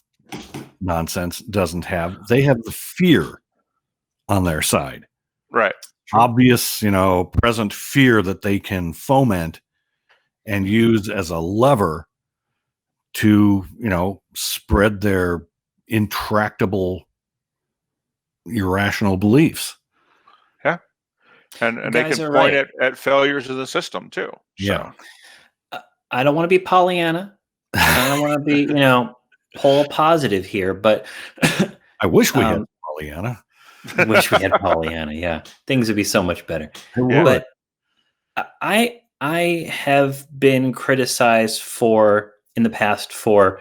nonsense doesn't have. They have the fear on their side, right? Obvious, present fear that they can foment and use as a lever to, spread their intractable irrational beliefs. Yeah. And they Guys can are point right. at failures of the system too. Yeah. I don't want to be Pollyanna. I don't want to be, poll positive here, but I wish we had Pollyanna. wish we had Pollyanna. Yeah, things would be so much better. Yeah. But I have been criticized in the past for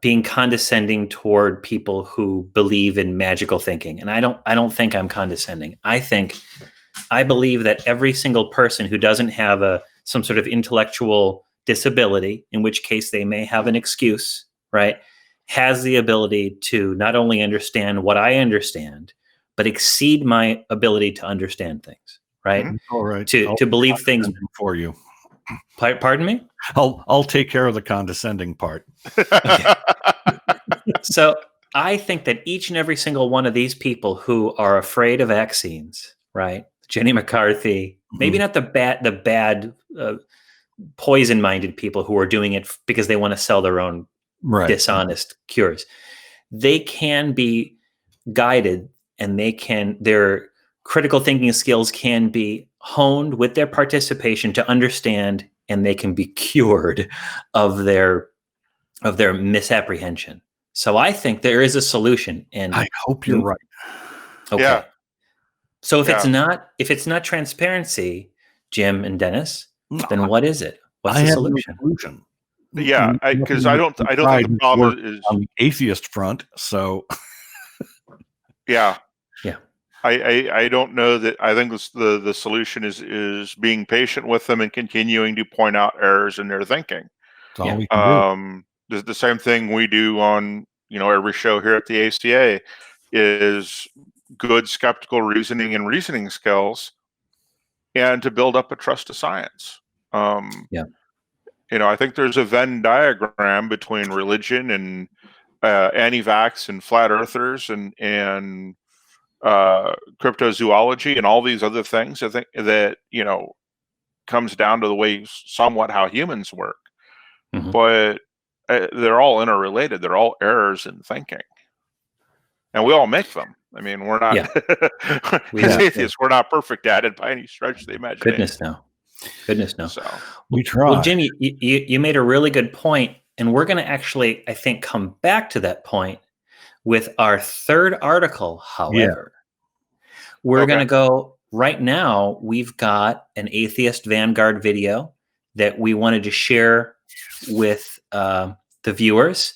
being condescending toward people who believe in magical thinking, and I don't think I'm condescending. I believe that every single person who doesn't have some sort of intellectual disability, in which case they may have an excuse, right, has the ability to not only understand what I understand, but exceed my ability to understand things, right? All right. To believe things for you. Pardon me? I'll take care of the condescending part. Okay. So I think that each and every single one of these people who are afraid of vaccines, right? Jenny McCarthy, maybe not the bad poison-minded people who are doing it because they want to sell their own dishonest cures. They can be guided, and their critical thinking skills can be honed with their participation to understand, and they can be cured of their misapprehension. So I think there is a solution, and I hope you're right. Okay. Yeah. So if it's not transparency, Jim and Dennis, then what is it? What's the solution? Yeah, because I don't think the problem is on the atheist front. So yeah. Yeah. I don't know that. I think the solution is being patient with them and continuing to point out errors in their thinking. That's all we can do. The same thing we do on every show here at the ACA is good skeptical reasoning and reasoning skills, and to build up a trust to science. I think there's a Venn diagram between religion and anti-vax and flat earthers and cryptozoology and all these other things. I think that comes down to the way somewhat how humans work, but they're all interrelated. They're all errors in thinking, and we all make them. I mean, we're not as atheists. We're not perfect at it by any stretch of the imagination. Goodness no. So we try. Well, Jimmy, you made a really good point, and we're going to actually, I think, come back to that point with our third article. However, we're going to go right now. We've got an Atheist Vanguard video that we wanted to share with the viewers,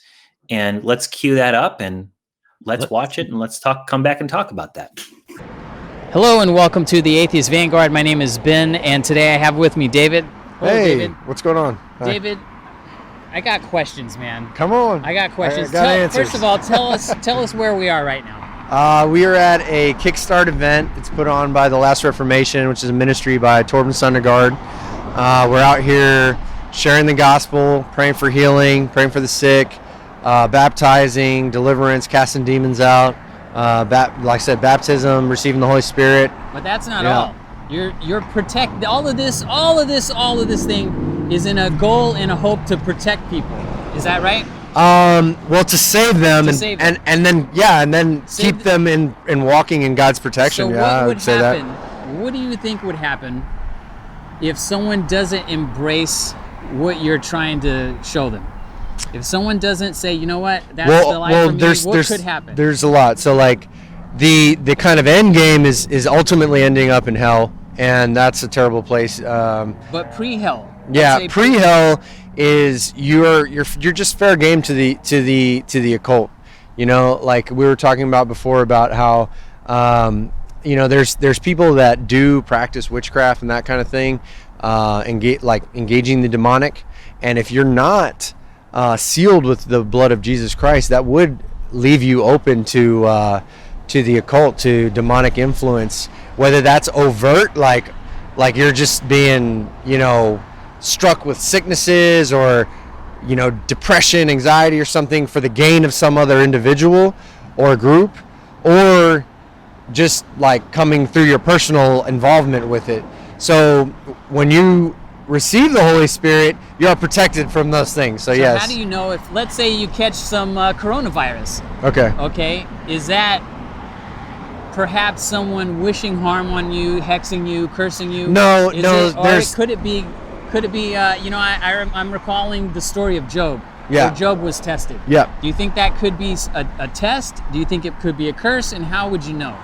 and let's cue that up and let's watch it, and let's come back and talk about that. Hello and welcome to the Atheist Vanguard. My name is Ben, and today I have with me David. Hello, hey, David. What's going on? Hi. David, I got questions, man. Come on. I got questions. I got answers. First of all, tell us where we are right now. We are at a Kickstart event. It's put on by the Last Reformation, which is a ministry by Torben Sundergaard. We're out here sharing the gospel, praying for healing, praying for the sick, baptizing, deliverance, casting demons out. Like I said, baptism, receiving the Holy Spirit. But that's not all. You're protect all of this thing is in a goal and a hope to protect people. Is that right? Well, to save them, and then keep them in walking in God's protection. So what would happen? What do you think would happen if someone doesn't embrace what you're trying to show them? If someone doesn't say, you know what, that's the life for me, what could happen? There's a lot. So like the kind of end game is ultimately ending up in hell, and that's a terrible place. But pre-hell. Yeah, pre-hell is you're just fair game to the occult. Like we were talking about before about how there's people that do practice witchcraft and that kind of thing, engaging the demonic, and if you're not sealed with the blood of Jesus Christ, that would leave you open to the occult, to demonic influence, whether that's overt, like you're just being, struck with sicknesses or, depression, anxiety or something for the gain of some other individual or group, or just like coming through your personal involvement with it. So when you receive the Holy Spirit, you are protected from those things. So yes. How do you know if, let's say you catch some coronavirus? Okay. Okay. Is that perhaps someone wishing harm on you, hexing you, cursing you? No, Could it be? I'm recalling the story of Job. Yeah. Where Job was tested. Yeah. Do you think that could be a test? Do you think it could be a curse? And how would you know?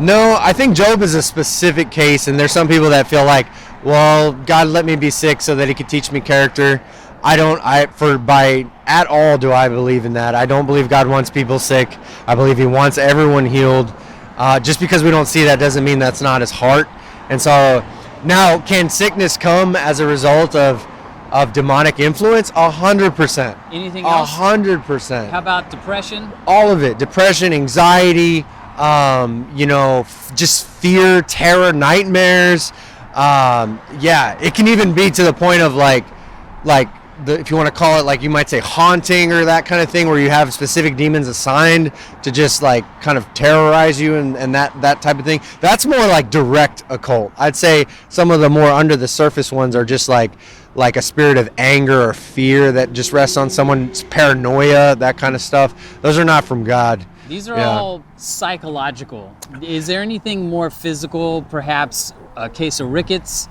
No, I think Job is a specific case, and there's some people that feel like, well, God let me be sick so that he could teach me character. At all do I believe in that. I don't believe God wants people sick. I believe he wants everyone healed. Just because we don't see that doesn't mean that's not his heart. And so now, can sickness come as a result of demonic influence? 100%. Anything else? 100%. How about depression? All of it. Depression, anxiety, just fear, terror, nightmares. It can even be to the point of if you want to call it, like you might say haunting or that kind of thing, where you have specific demons assigned to just like kind of terrorize you and that type of thing. That's more like direct occult. I'd say some of the more under the surface ones are just like a spirit of anger or fear that just rests on someone's paranoia, that kind of stuff. Those are not from God. These are all psychological. Is there anything more physical, perhaps a case of rickets?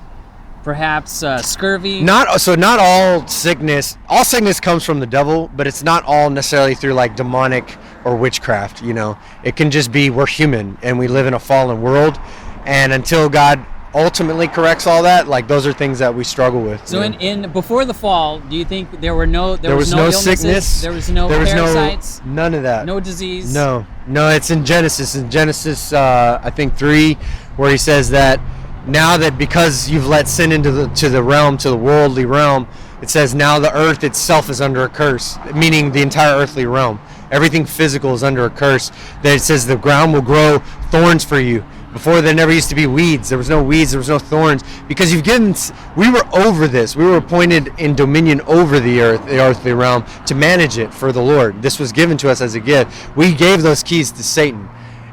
Perhaps scurvy? Not all sickness. All sickness comes from the devil, but it's not all necessarily through like demonic or witchcraft. It can just be we're human and we live in a fallen world, and until God ultimately corrects all that, like those are things that we struggle with. So in before the fall, do you think there was no illnesses, sickness, there was no parasites, none of that, no disease? No, it's in Genesis. I think 3, where he says that. Now that because you've let sin into the worldly realm, it says now the earth itself is under a curse, meaning the entire earthly realm. Everything physical is under a curse. That it says the ground will grow thorns for you. Before there never used to be weeds. There was no weeds, there was no thorns. Because we were over this. We were appointed in dominion over the earthly realm, to manage it for the Lord. This was given to us as a gift. We gave those keys to Satan.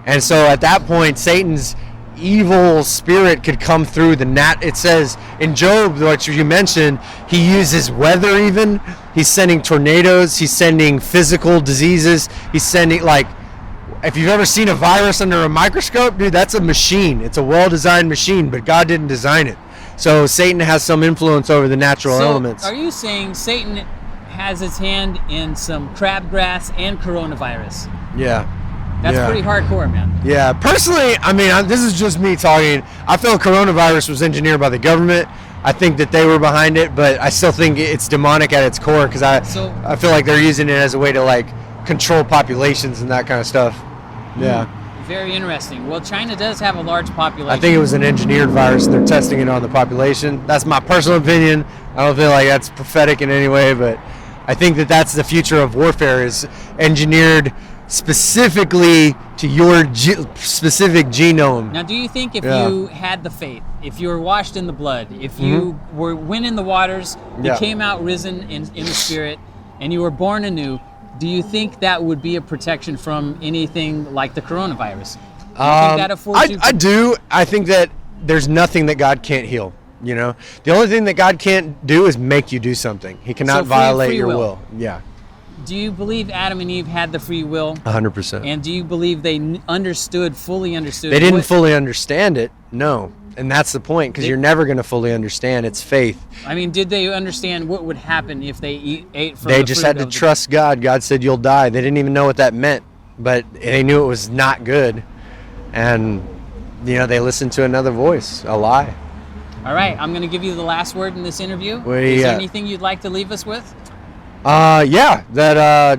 And so at that point, Satan's evil spirit could come through it says in Job, what you mentioned, he uses weather even. He's sending tornadoes, he's sending physical diseases, he's sending, like, if you've ever seen a virus under a microscope, dude, that's a machine. It's a well-designed machine, but God didn't design it. So Satan has some influence over the natural elements. Are you saying Satan has his hand in some crabgrass and coronavirus? Yeah. That's pretty hardcore, man. Yeah, personally, I mean, this is just me talking. I feel coronavirus was engineered by the government. I think that they were behind it, but I still think it's demonic at its core, because I feel like they're using it as a way to like control populations and that kind of stuff. Yeah. Very interesting. Well, China does have a large population. I think it was an engineered virus, and they're testing it on the population. That's my personal opinion. I don't feel like that's prophetic in any way, but I think that that's the future of warfare, is engineered specifically to your specific genome. Now, do you think if you had the faith, if you were washed in the blood, if you went in the waters, you came out risen in the spirit, and you were born anew, do you think that would be a protection from anything like the coronavirus? Do you think that affords you? I do. I think that there's nothing that God can't heal. The only thing that God can't do is make you do something. He cannot violate your will. Yeah. Do you believe Adam and Eve had the free will? 100%. And do you believe they fully understood? They didn't fully understand it, no. And that's the point, because you're never going to fully understand. It's faith. I mean, did they understand what would happen if they ate from They just had to trust God. God said, you'll die. They didn't even know what that meant, but they knew it was not good. And, they listened to another voice, a lie. All right, I'm going to give you the last word in this interview. Is there anything you'd like to leave us with?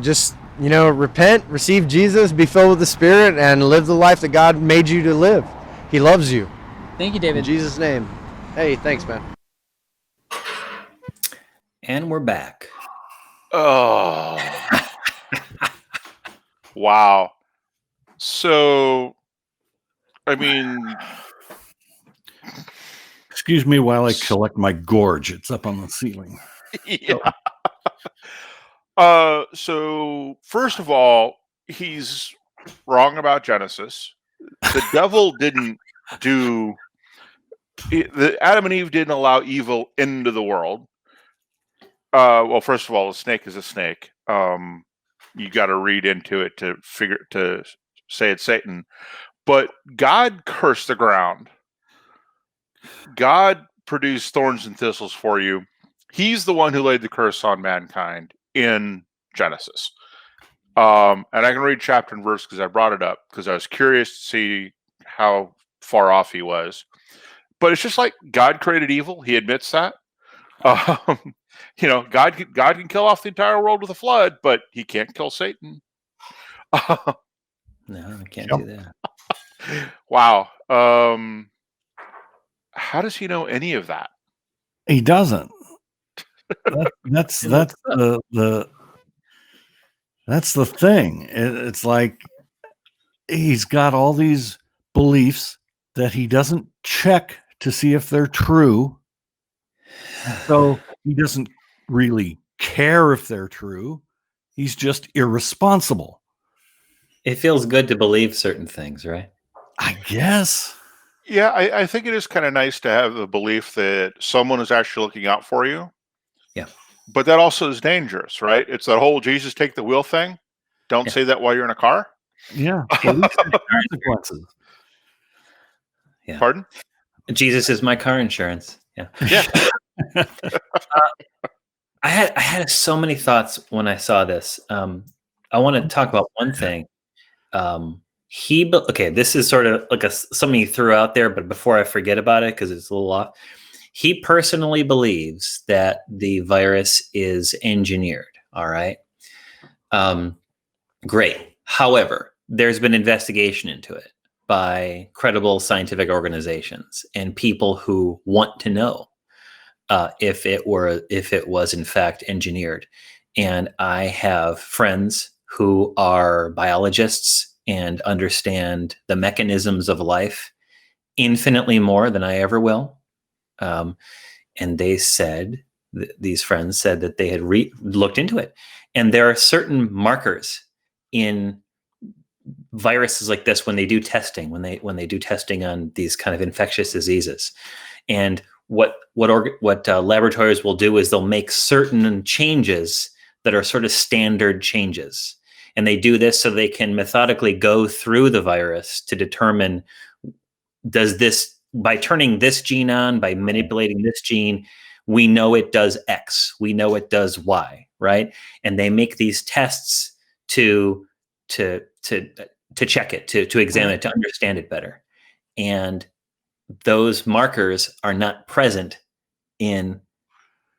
Just repent, receive Jesus, be filled with the Spirit, and live the life that God made you to live. He loves you. Thank you, David. In Jesus' name. Hey, thanks, man. And we're back. Oh. Wow. So, I mean... Excuse me while I collect my gorge. It's up on the ceiling. Yeah. So first of all, he's wrong about Genesis. The devil didn't Adam and Eve didn't allow evil into the world. Well, first of all, a snake is a snake. You got to read into it to say it's Satan. But God cursed the ground. God produced thorns and thistles for you. He's the one who laid the curse on mankind in Genesis. And I can read chapter and verse because I brought it up because I was curious to see how far off he was. But it's just like God created evil. He admits that. You know, God can kill off the entire world with a flood, but he can't kill Satan. No, I can't do that. Wow. How does he know any of that? He doesn't. That's the thing. It's like he's got all these beliefs that he doesn't check to see if they're true. So he doesn't really care if they're true. He's just irresponsible. It feels good to believe certain things, right? I guess. Yeah, I think it is kind of nice to have the belief that someone is actually looking out for you. Yeah. But that also is dangerous, right? It's that whole Jesus take the wheel thing. Don't say that while you're in a car. Yeah. Consequences. Yeah. Pardon? Jesus is my car insurance. Yeah. Yeah. I had so many thoughts when I saw this. I want to talk about one thing. This is sort of like something he threw out there, but before I forget about it, because it's a little off, he personally believes that the virus is engineered. All right. Great. However, there's been investigation into it by credible scientific organizations and people who want to know if it was in fact engineered. And I have friends who are biologists and understand the mechanisms of life infinitely more than I ever will. And they said, these friends said that they had looked into it. And there are certain markers in viruses like this when they do testing, when they do testing on these kind of infectious diseases. And what laboratories will do is they'll make certain changes that are sort of standard changes. And they do this so they can methodically go through the virus to determine, by turning this gene on, by manipulating this gene, we know it does X, we know it does Y, right? And they make these tests to check it, to examine it, to understand it better. And those markers are not present in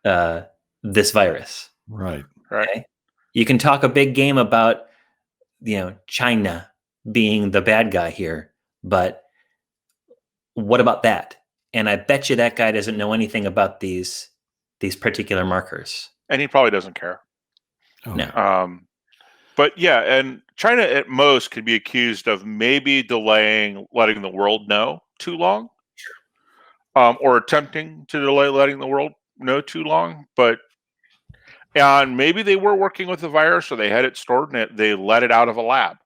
this virus. Right. Okay? You can talk a big game about, China being the bad guy here, but what about that? And I bet you that guy doesn't know anything about these particular markers. And he probably doesn't care. Oh. No. But yeah, and China at most could be accused of maybe delaying letting the world know too long. Sure. Or attempting to delay letting the world know too long. And maybe they were working with the virus or they had it stored and they let it out of a lab.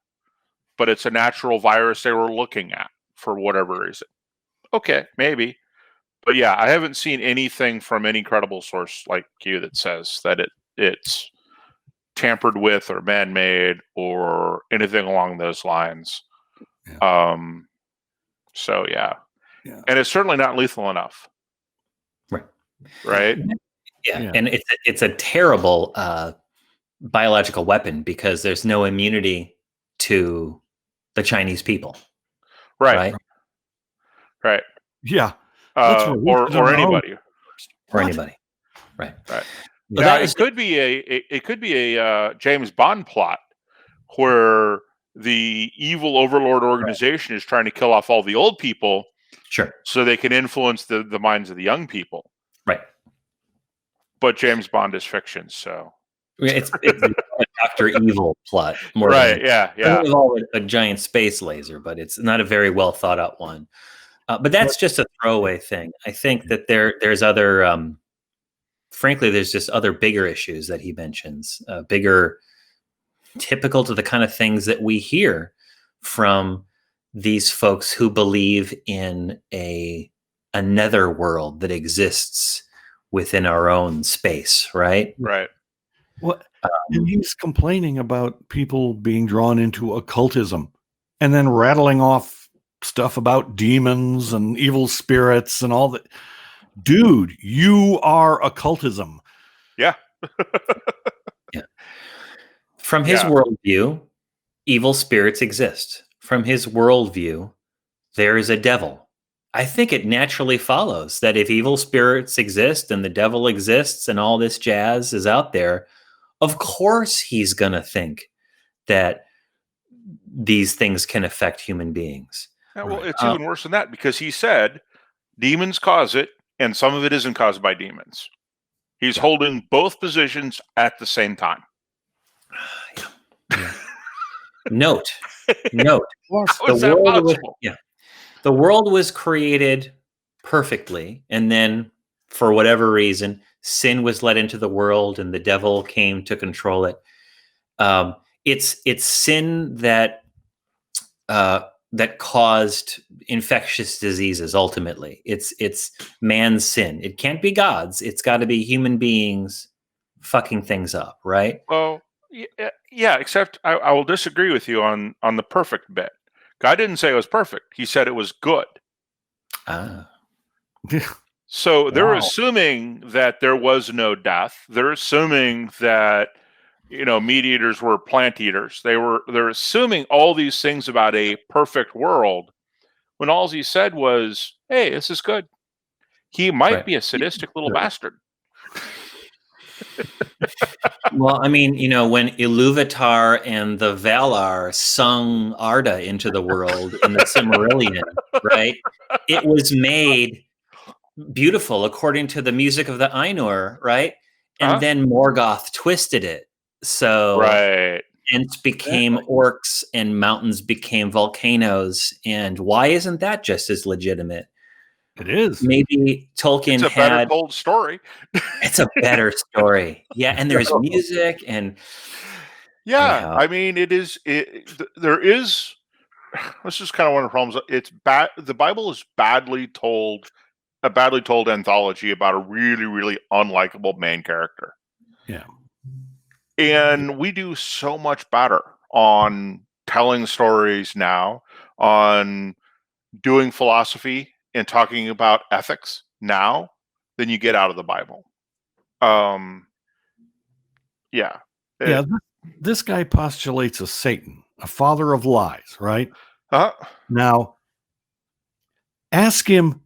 But it's a natural virus they were looking at for whatever reason. Okay, maybe. But yeah, I haven't seen anything from any credible source like you that says that it's tampered with or man-made or anything along those lines. Yeah. So yeah. And it's certainly not lethal enough. Right? Yeah. And it's a terrible biological weapon because there's no immunity to the Chinese people. Right. Yeah. Or anybody. Or anybody. Right. Now, it could be a James Bond plot where the evil overlord organization is trying to kill off all the old people, sure, so they can influence the minds of the young people. Right. But James Bond is fiction, so it's a Dr. Evil plot, more right? Than, yeah. A giant space laser, but it's not a very well thought out one. But that's just a throwaway thing. I think that there's other. Frankly, there's just other bigger issues that he mentions, bigger, typical to the kind of things that we hear from these folks who believe in a netherworld that exists within our own space, right? Right. What? And he's complaining about people being drawn into occultism and then rattling off stuff about demons and evil spirits and all that. Dude, you are occultism. Yeah. Yeah. From his worldview, evil spirits exist. From his worldview, there is a devil. I think it naturally follows that if evil spirits exist and the devil exists and all this jazz is out there, of course he's going to think that these things can affect human beings. Yeah, well, it's even worse than that, because he said demons cause it and some of it isn't caused by demons. He's holding both positions at the same time. Yeah. Note. How is that possible? The world was created perfectly, and then for whatever reason, sin was let into the world and the devil came to control it. It's sin that caused infectious diseases. Ultimately, it's man's sin. It can't be God's. It's got to be human beings fucking things up, right? Well, yeah. Except I will disagree with you on the perfect bit. God didn't say it was perfect. He said it was good. So they're assuming that there was no death. They're assuming that meat eaters were plant eaters. They're assuming all these things about a perfect world, when all he said was, "Hey, this is good." He might be a sadistic little bastard. Well, I mean, when Iluvatar and the Valar sung Arda into the world in the Silmarillion, right? It was made beautiful according to the music of the Ainur, right? And then Morgoth twisted it. So Ents became orcs and mountains became volcanoes. And why isn't that just as legitimate? It is. Maybe Tolkien it's a better told story. It's a better story. Yeah, and there's music and I mean, there is. This is kind of one of the problems. It's bad. The Bible is badly told, a badly told anthology about a really, really unlikable main character. Yeah. And we do so much better on telling stories now, on doing philosophy and talking about ethics now than you get out of the Bible. This guy postulates a Satan, a father of lies, right? Now, ask him,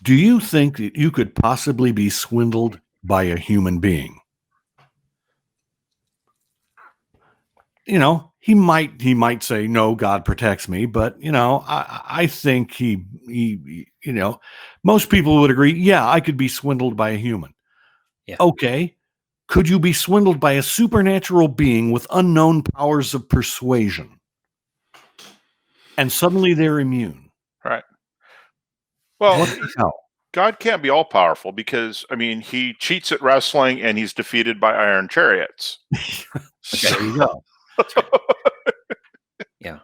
do you think that you could possibly be swindled by a human being? He might say, no, God protects me, but I think he most people would agree, yeah, I could be swindled by a human. Yeah. Okay. Could you be swindled by a supernatural being with unknown powers of persuasion? And suddenly they're immune. Right. Well, what the hell? God can't be all powerful because, I mean, he cheats at wrestling and he's defeated by iron chariots. There you go. Yeah.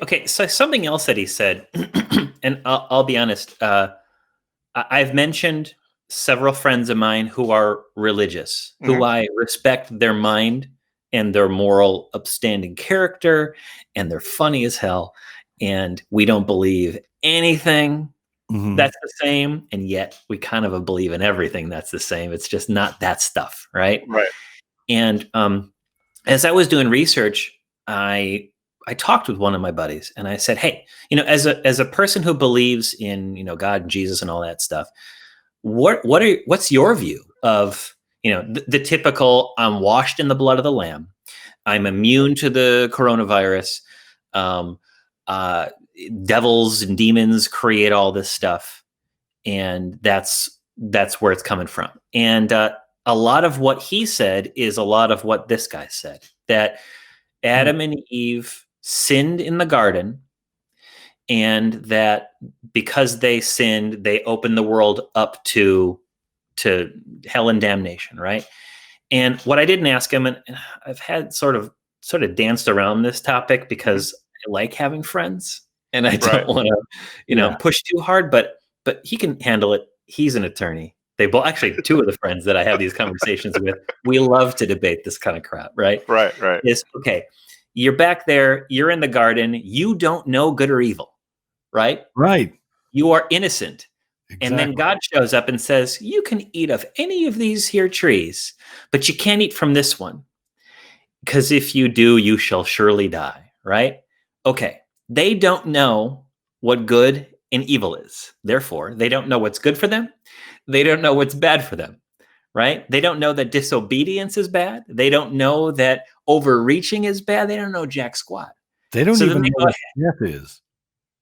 Okay. So something else that he said, and I'll be honest. I've mentioned several friends of mine who are religious, who I respect their mind and their moral, upstanding character, and they're funny as hell. And we don't believe anything that's the same, and yet we kind of believe in everything that's the same. It's just not that stuff, right? Right. And as I was doing research, I talked with one of my buddies, and I said, "Hey, as a person who believes in God and Jesus and all that stuff, what's your view of the typical? I'm washed in the blood of the Lamb. I'm immune to the coronavirus. Devils and demons create all this stuff, and that's where it's coming from." And a lot of what he said is a lot of what this guy said, that Adam and Eve sinned in the garden, and that because they sinned, they opened the world up to hell and damnation, right? And what I didn't ask him, and I've had sort of danced around this topic because I like having friends, and I don't want to, push too hard, but he can handle it. He's an attorney. They both, actually, two of the friends that I have these conversations with, we love to debate this kind of crap, right? Right. Is okay. You're back there. You're in the garden. You don't know good or evil. right? Right. You are innocent. Exactly. And then God shows up and says, you can eat of any of these here trees, but you can't eat from this one. Because if you do, you shall surely die, right? Okay. They don't know what good and evil is. Therefore, they don't know what's good for them. They don't know what's bad for them, right? They don't know that disobedience is bad. They don't know that overreaching is bad. They don't know jack squat. They don't even know what death is.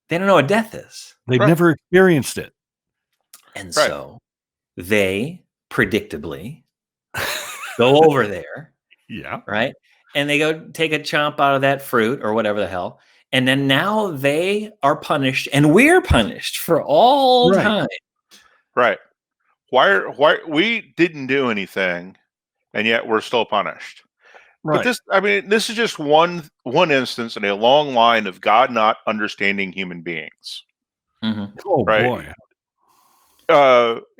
They don't know what death is. They've never experienced it. And so they predictably go over there. Yeah. Right. And they go take a chomp out of that fruit or whatever the hell. And then now they are punished and we're punished for all time. Right. Why we didn't do anything and yet we're still punished. Right. But this is just one instance in a long line of God not understanding human beings. Mm-hmm. Oh boy.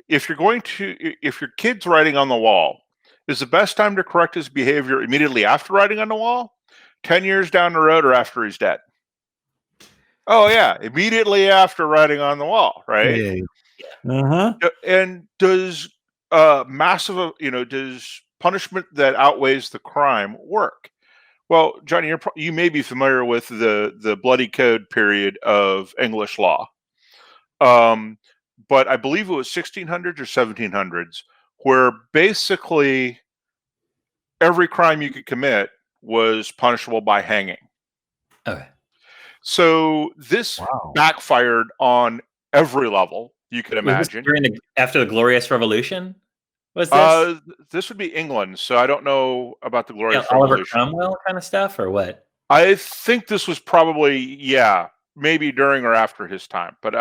If your kid's writing on the wall, is the best time to correct his behavior immediately after writing on the wall, 10 years down the road, or after he's dead? Oh yeah, immediately after writing on the wall, right? Yeah. Uh-huh. And does does punishment that outweighs the crime work? Well, Johnny, you may be familiar with the bloody code period of English law. But I believe it was 1600s or 1700s, where basically every crime you could commit was punishable by hanging. Okay. So this backfired on every level you could imagine. After the Glorious Revolution? Was this? This would be England, so I don't know about the Glorious Revolution. Oliver Cromwell kind of stuff, or what? I think this was probably, maybe during or after his time. But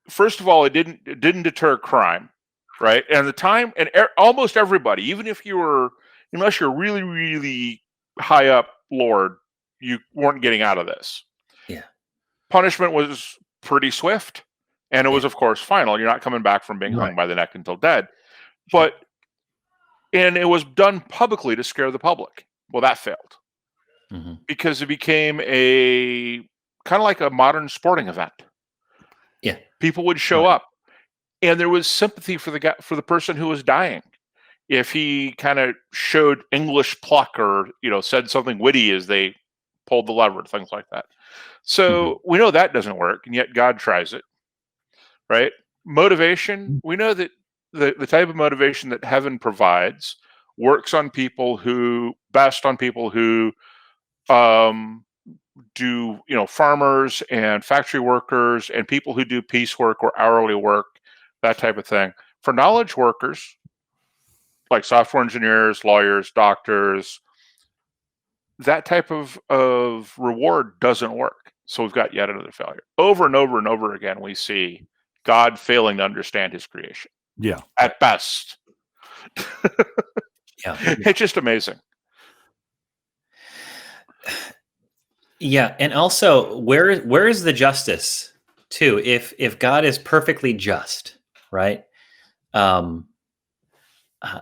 first of all, it didn't deter crime, right? And the time, and almost everybody, even if unless you're really, really high up lord, you weren't getting out of this. Yeah. Punishment was pretty swift, and it was, of course, final. You're not coming back from being hung by the neck until dead. And it was done publicly to scare the public. Well, that failed. Mm-hmm. Because it became a kind of like a modern sporting event. Yeah. People would show up, and there was sympathy for the person who was dying. If he kind of showed English pluck or, said something witty as they pulled the lever, things like that. So we know that doesn't work, and yet God tries it, right? Motivation, we know that the type of motivation that heaven provides works on people who do, farmers and factory workers and people who do piecework or hourly work, that type of thing. For knowledge workers, like software engineers, lawyers, doctors, that type of reward doesn't work. So we've got yet another failure. Over and over and over again, we see God failing to understand his creation. Yeah. At best. Yeah. It's just amazing. Yeah, and also where is the justice too? If God is perfectly just, right? I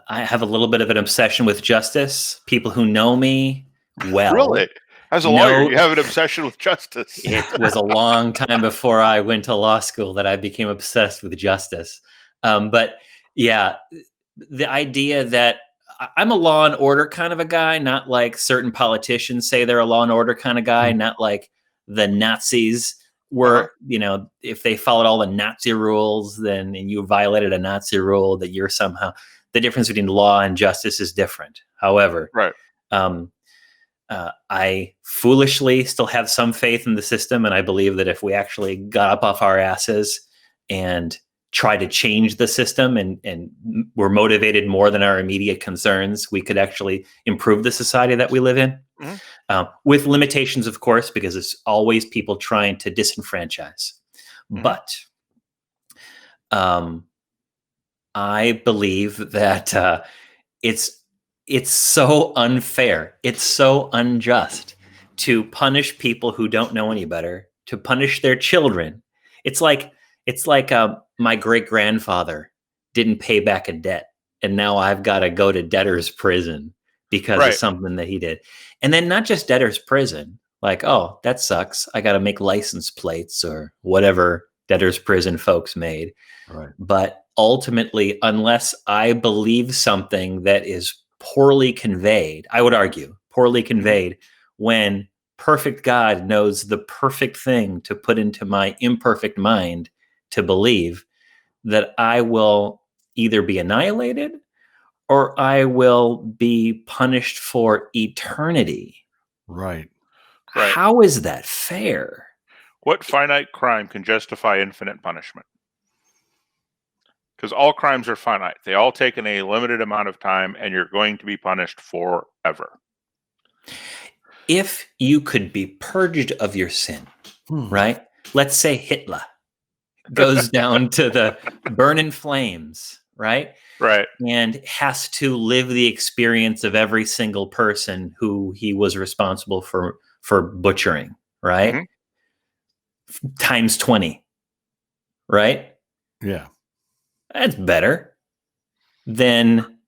have a little bit of an obsession with justice. People who know me well. Really? As a lawyer, you have an obsession with justice. It was a long time before I went to law school that I became obsessed with justice. But yeah, the idea that I'm a law and order kind of a guy, not like certain politicians say they're a law and order kind of guy, not like the Nazis were, if they followed all the Nazi rules, and you violated a Nazi rule, that you're somehow, the difference between law and justice is different. However, I foolishly still have some faith in the system. And I believe that if we actually got up off our asses and try to change the system and we're motivated more than our immediate concerns, we could actually improve the society that we live in. With limitations, of course, because it's always people trying to disenfranchise. But I believe that it's so unfair. It's so unjust to punish people who don't know any better, to punish their children. It's like my great-grandfather didn't pay back a debt, and now I've got to go to debtor's prison because of something that he did. And then not just debtor's prison, like, oh, that sucks. I got to make license plates or whatever debtor's prison folks made. Right. But ultimately, unless I believe something that is poorly conveyed, I would argue poorly conveyed, when perfect God knows the perfect thing to put into my imperfect mind to believe, that I will either be annihilated or I will be punished for eternity. Right. Right. How is that fair? What finite crime can justify infinite punishment? Because all crimes are finite. They all take in a limited amount of time, and you're going to be punished forever. If you could be purged of your sin, right? Let's say Hitler goes down to the burning flames, right? Right. And has to live the experience of every single person who he was responsible for butchering, right? Mm-hmm. Times 20, right? Yeah. That's better than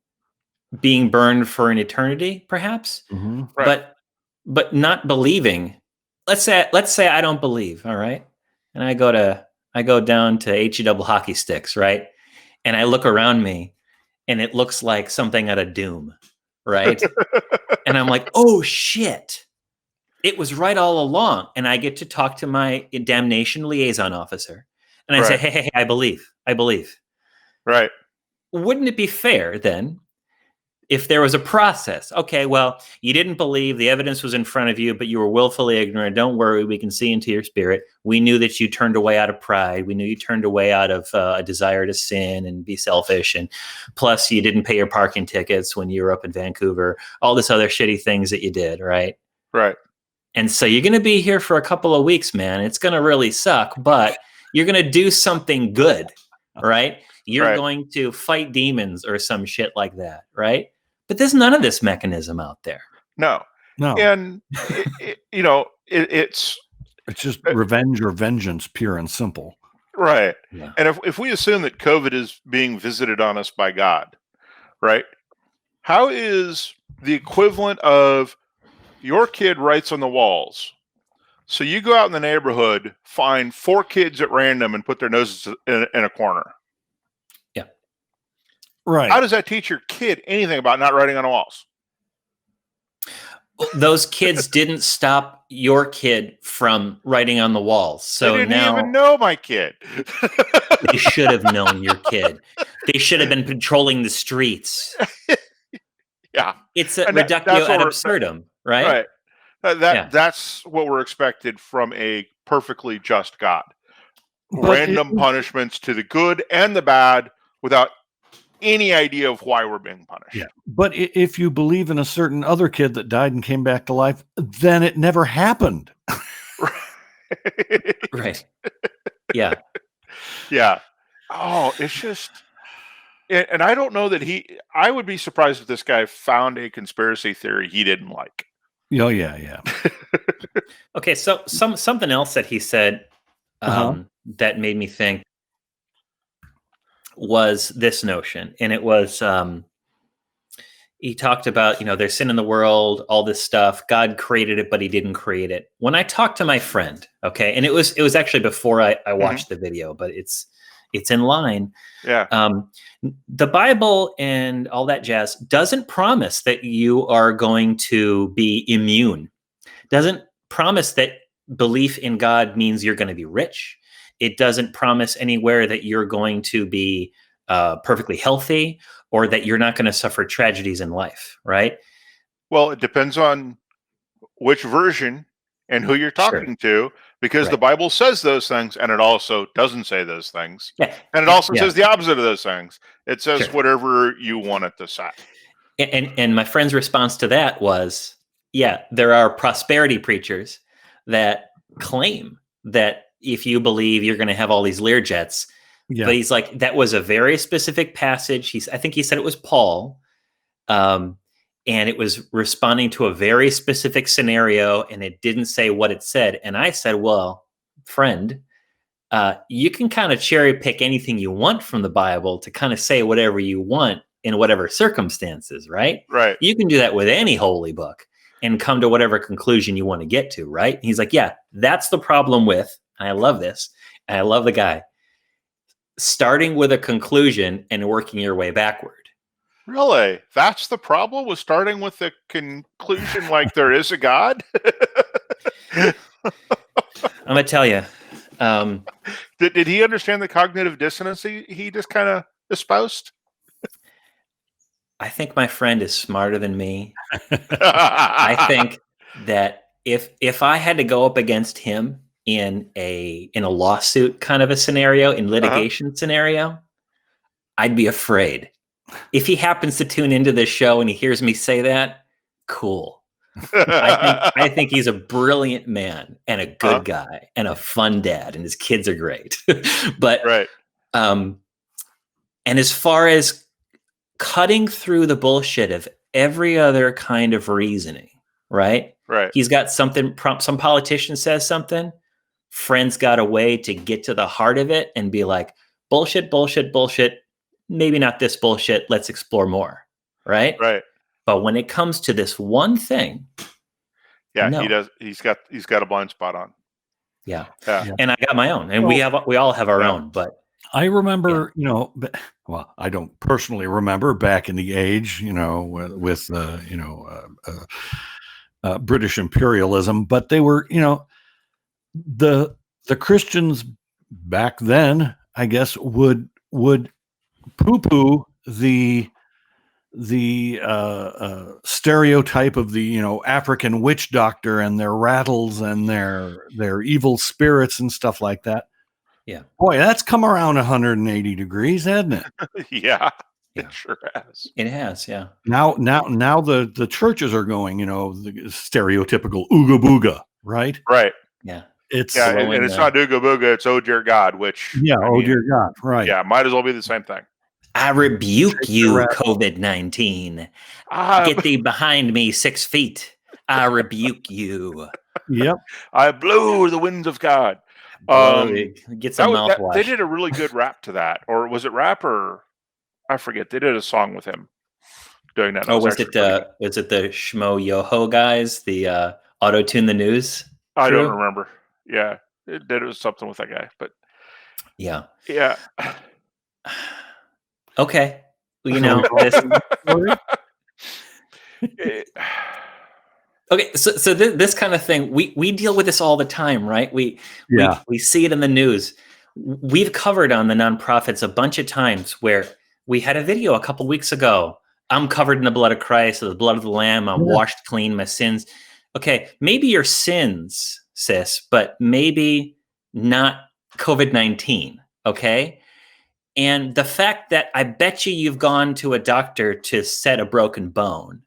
being burned for an eternity, perhaps. Mm-hmm. Right. But not believing. Let's say I don't believe, all right? And I go down to HE double hockey sticks, right? And I look around me and it looks like something out of Doom, right? And I'm like, oh shit. It was right all along. And I get to talk to my damnation liaison officer. And I say, hey, I believe. Right. Wouldn't it be fair then if there was a process? Okay, well, you didn't believe, the evidence was in front of you, but you were willfully ignorant. Don't worry, we can see into your spirit. We knew that you turned away out of pride. We knew you turned away out of a desire to sin and be selfish. And plus, you didn't pay your parking tickets when you were up in Vancouver. All this other shitty things that you did, right? Right. And so you're going to be here for a couple of weeks, man. It's going to really suck, but you're going to do something good, right? You're going to fight demons or some shit like that, right? But there's none of this mechanism out there. No. And it's just revenge or vengeance, pure and simple. Right. Yeah. And if we assume that COVID is being visited on us by God, right? How is the equivalent of your kid writes on the walls? So you go out in the neighborhood, find 4 kids at random and put their noses in a corner. Yeah. Right. How does that teach your kid anything about not writing on the walls? Those kids didn't stop your kid from writing on the walls. So they didn't now even know my kid. they should have known your kid. They should have been patrolling the streets. Yeah. It's a reductio ad absurdum, right? Right. That's what we're expected from a perfectly just God. But random punishments to the good and the bad without any idea of why we're being punished. Yeah. But if you believe in a certain other kid that died and came back to life, then it never happened. Right. Yeah. Yeah. Oh, it's just, and I don't know that I would be surprised if this guy found a conspiracy theory he didn't like. Oh, yeah. Okay, so something else that he said that made me think was this notion, and it was he talked about, there's sin in the world, all this stuff. God created it, but he didn't create it. When I talked to my friend, okay, and it was actually before I watched the video, but it's in line. Yeah. The Bible and all that jazz doesn't promise that you are going to be immune. Doesn't promise that belief in God means you're going to be rich. It doesn't promise anywhere that you're going to be perfectly healthy or that you're not going to suffer tragedies in life, right? Well, it depends on which version and who you're talking to, because the Bible says those things, and it also doesn't say those things. Yeah. And it also says the opposite of those things. It says whatever you want it to say. And my friend's response to that was, there are prosperity preachers that claim that if you believe you're going to have all these Learjets. Yeah. But he's like, that was a very specific passage. I think he said it was Paul. And it was responding to a very specific scenario, and it didn't say what it said. And I said, well, friend, you can kind of cherry pick anything you want from the Bible to kind of say whatever you want in whatever circumstances, right? Right. You can do that with any holy book. and come to whatever conclusion you want to get to, right? And he's like, yeah, that's the problem with, and I love this, and I love the guy, starting with a conclusion and working your way backward. Really? That's the problem with starting with the conclusion like there is a God? I'm going to tell you. Did he understand the cognitive dissonance he just kind of espoused? I think my friend is smarter than me. I think that if I had to go up against him in a lawsuit kind of a scenario, in litigation scenario, I'd be afraid. If he happens to tune into this show and he hears me say that, cool. I think he's a brilliant man and a good guy and a fun dad, and his kids are great. But and as far as cutting through the bullshit of every other kind of reasoning, right? He's got something. Some politician says something. Friends got a way to get to the heart of it and be like, bullshit, bullshit, bullshit. Maybe not this bullshit. Let's explore more. Right. But when it comes to this one thing, he does. He's got a blind spot on. Yeah. And I got my own, and we all have our own. But I remember, well, I don't personally remember back in the age, with British imperialism, but they were, the Christians back then, I guess, would poo-poo the stereotype of the African witch doctor and their rattles and their evil spirits and stuff like that. Yeah, boy, that's come around 180 degrees, hasn't it? Yeah, it sure has. It has, yeah. Now the churches are going, the stereotypical ooga booga, right? Yeah. And it's not ooga booga, it's oh dear God, which dear God, right? Yeah, might as well be the same thing. I rebuke you, COVID-19. Get thee behind me 6 feet. I rebuke you. Yep. I blow the winds of God. Get some mouthwash. They did a really good rap to that, or was it rap or I forget? They did a song with him doing that. Oh, was it the Shmo Yoho guys? The auto tune the news? I don't remember. Yeah, it was something with that guy, but yeah. Okay, this. Okay, so this kind of thing, we deal with this all the time, right? We see it in the news. We've covered on the nonprofits a bunch of times where we had a video a couple weeks ago. I'm covered in the blood of Christ, or the blood of the Lamb. I'm washed clean, my sins. Okay, maybe your sins, sis, but maybe not COVID-19. Okay. And the fact that I bet you've gone to a doctor to set a broken bone,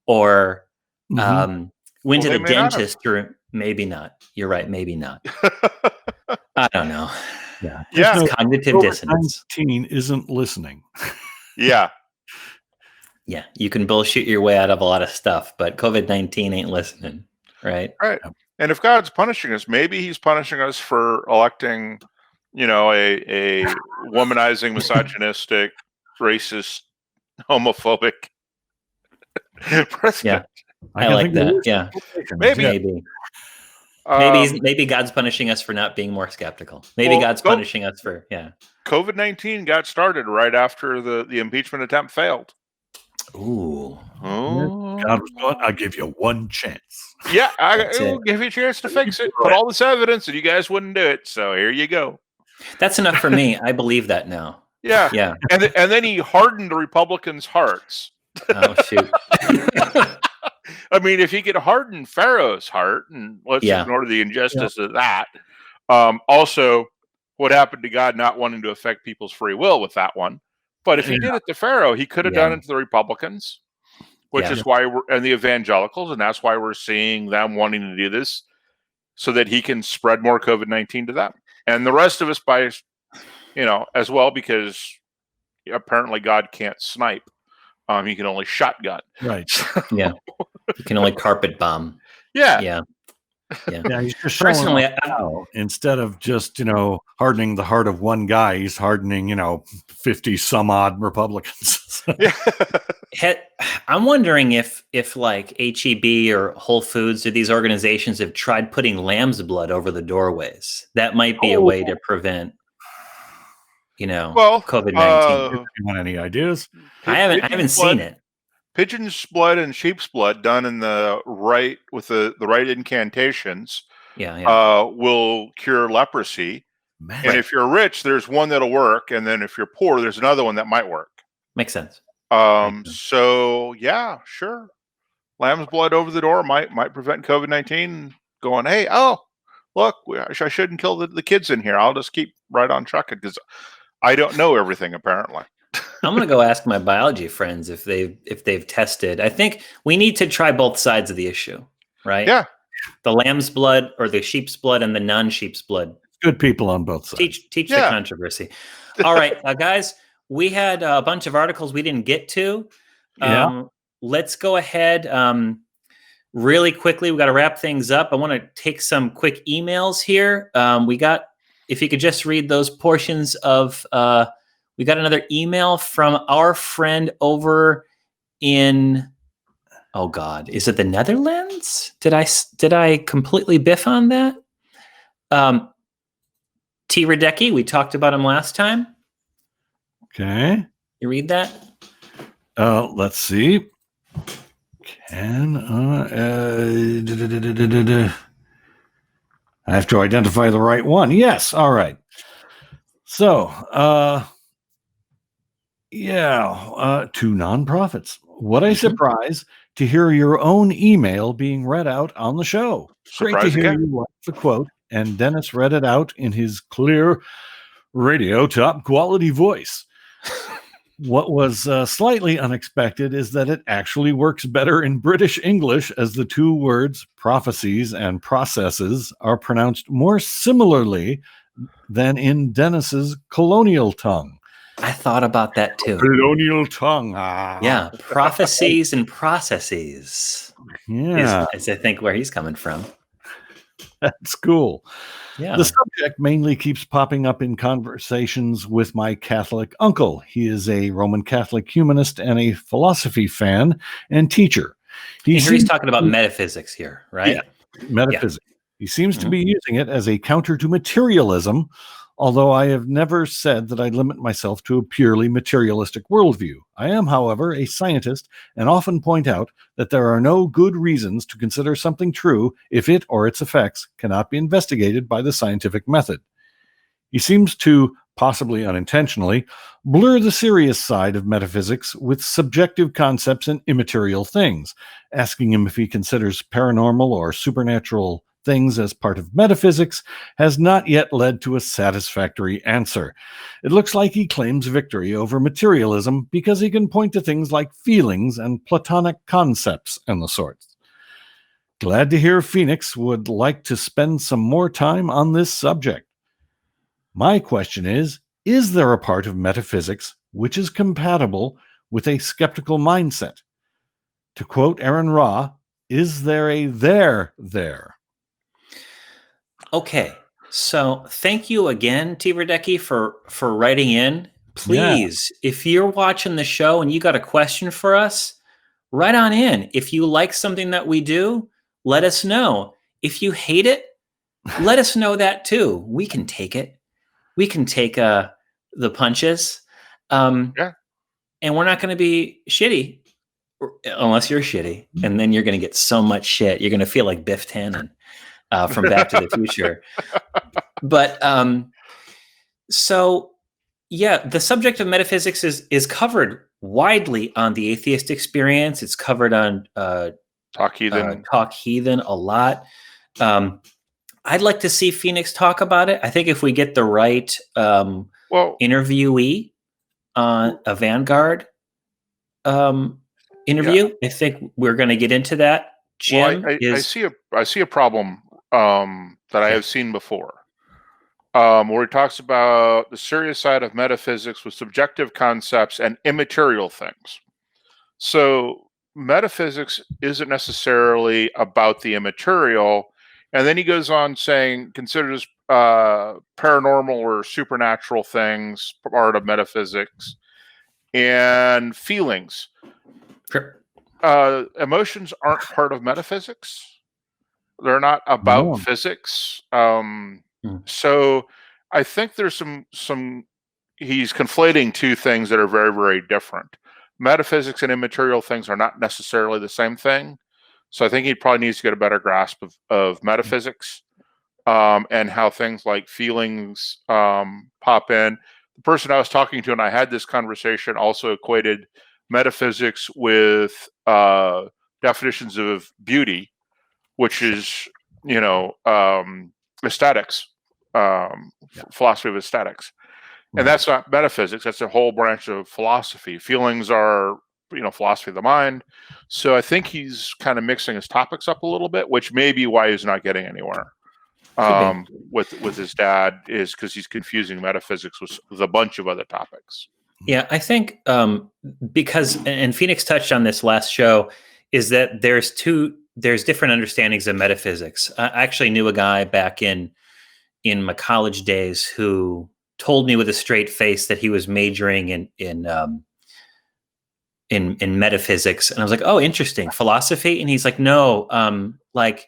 or went to the dentist, or maybe not. You're right, maybe not. I don't know. Yeah. It's cognitive dissonance. COVID-19 isn't listening. Yeah. Yeah, you can bullshit your way out of a lot of stuff, but COVID-19 ain't listening, right? Right. And if God's punishing us, maybe he's punishing us for electing a womanizing, misogynistic, racist, homophobic president. Yeah, I like that. Yeah, maybe. Maybe God's punishing us for not being more skeptical. Maybe God's punishing us for COVID-19 got started right after the impeachment attempt failed. Ooh. God was going, I'll give you one chance. Yeah, I'll give you a chance to fix it. Put all this evidence, and you guys wouldn't do it. So here you go. That's enough for me. I believe that now. Yeah. And then he hardened the Republicans' hearts. Oh, shoot. I mean, if he could harden Pharaoh's heart, and let's ignore the injustice of that. Also, what happened to God not wanting to affect people's free will with that one. But if he did it to Pharaoh, he could have done it to the Republicans, which is why and the evangelicals, and that's why we're seeing them wanting to do this, so that he can spread more COVID-19 to them. And the rest of us as well, because apparently God can't snipe. He can only shotgun. Right. Yeah. You can only carpet bomb. Yeah. Yeah, he's just showing Personally, how, instead of just, hardening the heart of one guy, he's hardening, 50 some odd Republicans. I'm wondering if like HEB or Whole Foods or these organizations have tried putting lamb's blood over the doorways. That might be a way to prevent, COVID-19. You want any ideas? I haven't seen it. Pigeon's blood and sheep's blood done in with the right incantations will cure leprosy. Man. And if you're rich, there's one that'll work, and then if you're poor, there's another one that might work. Makes sense. So yeah, sure. Lamb's blood over the door might prevent COVID-19 going, hey, look, I shouldn't kill the kids in here. I'll just keep right on trucking because I don't know everything apparently. I'm going to go ask my biology friends if they've tested. I think we need to try both sides of the issue, right? Yeah. The lamb's blood or the sheep's blood and the non-sheep's blood. Good people on both sides. Teach the controversy. All right, guys, we had a bunch of articles we didn't get to. Let's go ahead really quickly. We got to wrap things up. I want to take some quick emails here. If you could just read those portions of we got another email from our friend over in, oh God, is it the Netherlands? Did I completely biff on that? T. Radecki, we talked about him last time. Okay. You read that? Let's see. I have to identify the right one. Yes. All right. So, to nonprofits. What a surprise to hear your own email being read out on the show. Great to hear you like the quote, and Dennis read it out in his clear radio top quality voice. What was slightly unexpected is that it actually works better in British English, as the two words prophecies and processes are pronounced more similarly than in Dennis's colonial tongue. I thought about that too. Colonial tongue. Yeah, prophecies and processes. Yeah. Is I think where he's coming from. That's cool. Yeah. The subject mainly keeps popping up in conversations with my Catholic uncle. He is a Roman Catholic humanist and a philosophy fan and teacher. He's talking about metaphysics here, right? Yeah, metaphysics. Yeah. He seems to be using it as a counter to materialism, although I have never said that I limit myself to a purely materialistic worldview. I am, however, a scientist and often point out that there are no good reasons to consider something true if it or its effects cannot be investigated by the scientific method. He seems to, possibly unintentionally, blur the serious side of metaphysics with subjective concepts and immaterial things. Asking him if he considers paranormal or supernatural things as part of metaphysics has not yet led to a satisfactory answer. It looks like he claims victory over materialism because he can point to things like feelings and Platonic concepts and the sorts. Glad to hear Phoenix would like to spend some more time on this subject. My question is there a part of metaphysics which is compatible with a skeptical mindset? To quote Aaron Ra, is there a there? Okay, so thank you again, T. Radecki, for writing in. Please, if you're watching the show and you got a question for us, write on in. If you like something that we do, let us know. If you hate it, let us know that too. We can take it. We can take the punches. And we're not going to be shitty unless you're shitty. And then you're going to get so much shit. You're going to feel like Biff Tannen. From Back to the Future. But the subject of metaphysics is covered widely on the Atheist Experience. It's covered on Talk Heathen a lot. I'd like to see Phoenix talk about it. I think if we get the right interviewee on a Vanguard interview, I think we're going to get into that. Jim, I see a problem that I have seen before, where he talks about the serious side of metaphysics with subjective concepts and immaterial things. So metaphysics isn't necessarily about the immaterial. And then he goes on saying, considers paranormal or supernatural things part of metaphysics, and feelings. Sure. Emotions aren't part of metaphysics. They're not about physics. So I think there's some he's conflating two things that are very, very different. Metaphysics and immaterial things are not necessarily the same thing. So I think he probably needs to get a better grasp of metaphysics and how things like feelings pop in. The person I was talking to and I had this conversation also equated metaphysics with definitions of beauty, which is, aesthetics, philosophy of aesthetics. And that's not metaphysics. That's a whole branch of philosophy. Feelings are, philosophy of the mind. So I think he's kind of mixing his topics up a little bit, which may be why he's not getting anywhere with his dad, is because he's confusing metaphysics with a bunch of other topics. Yeah, I think because, and Phoenix touched on this last show, is that there's different understandings of metaphysics. I actually knew a guy back in my college days who told me with a straight face that he was majoring in metaphysics, and I was like, "Oh, interesting, philosophy." And he's like, "No, like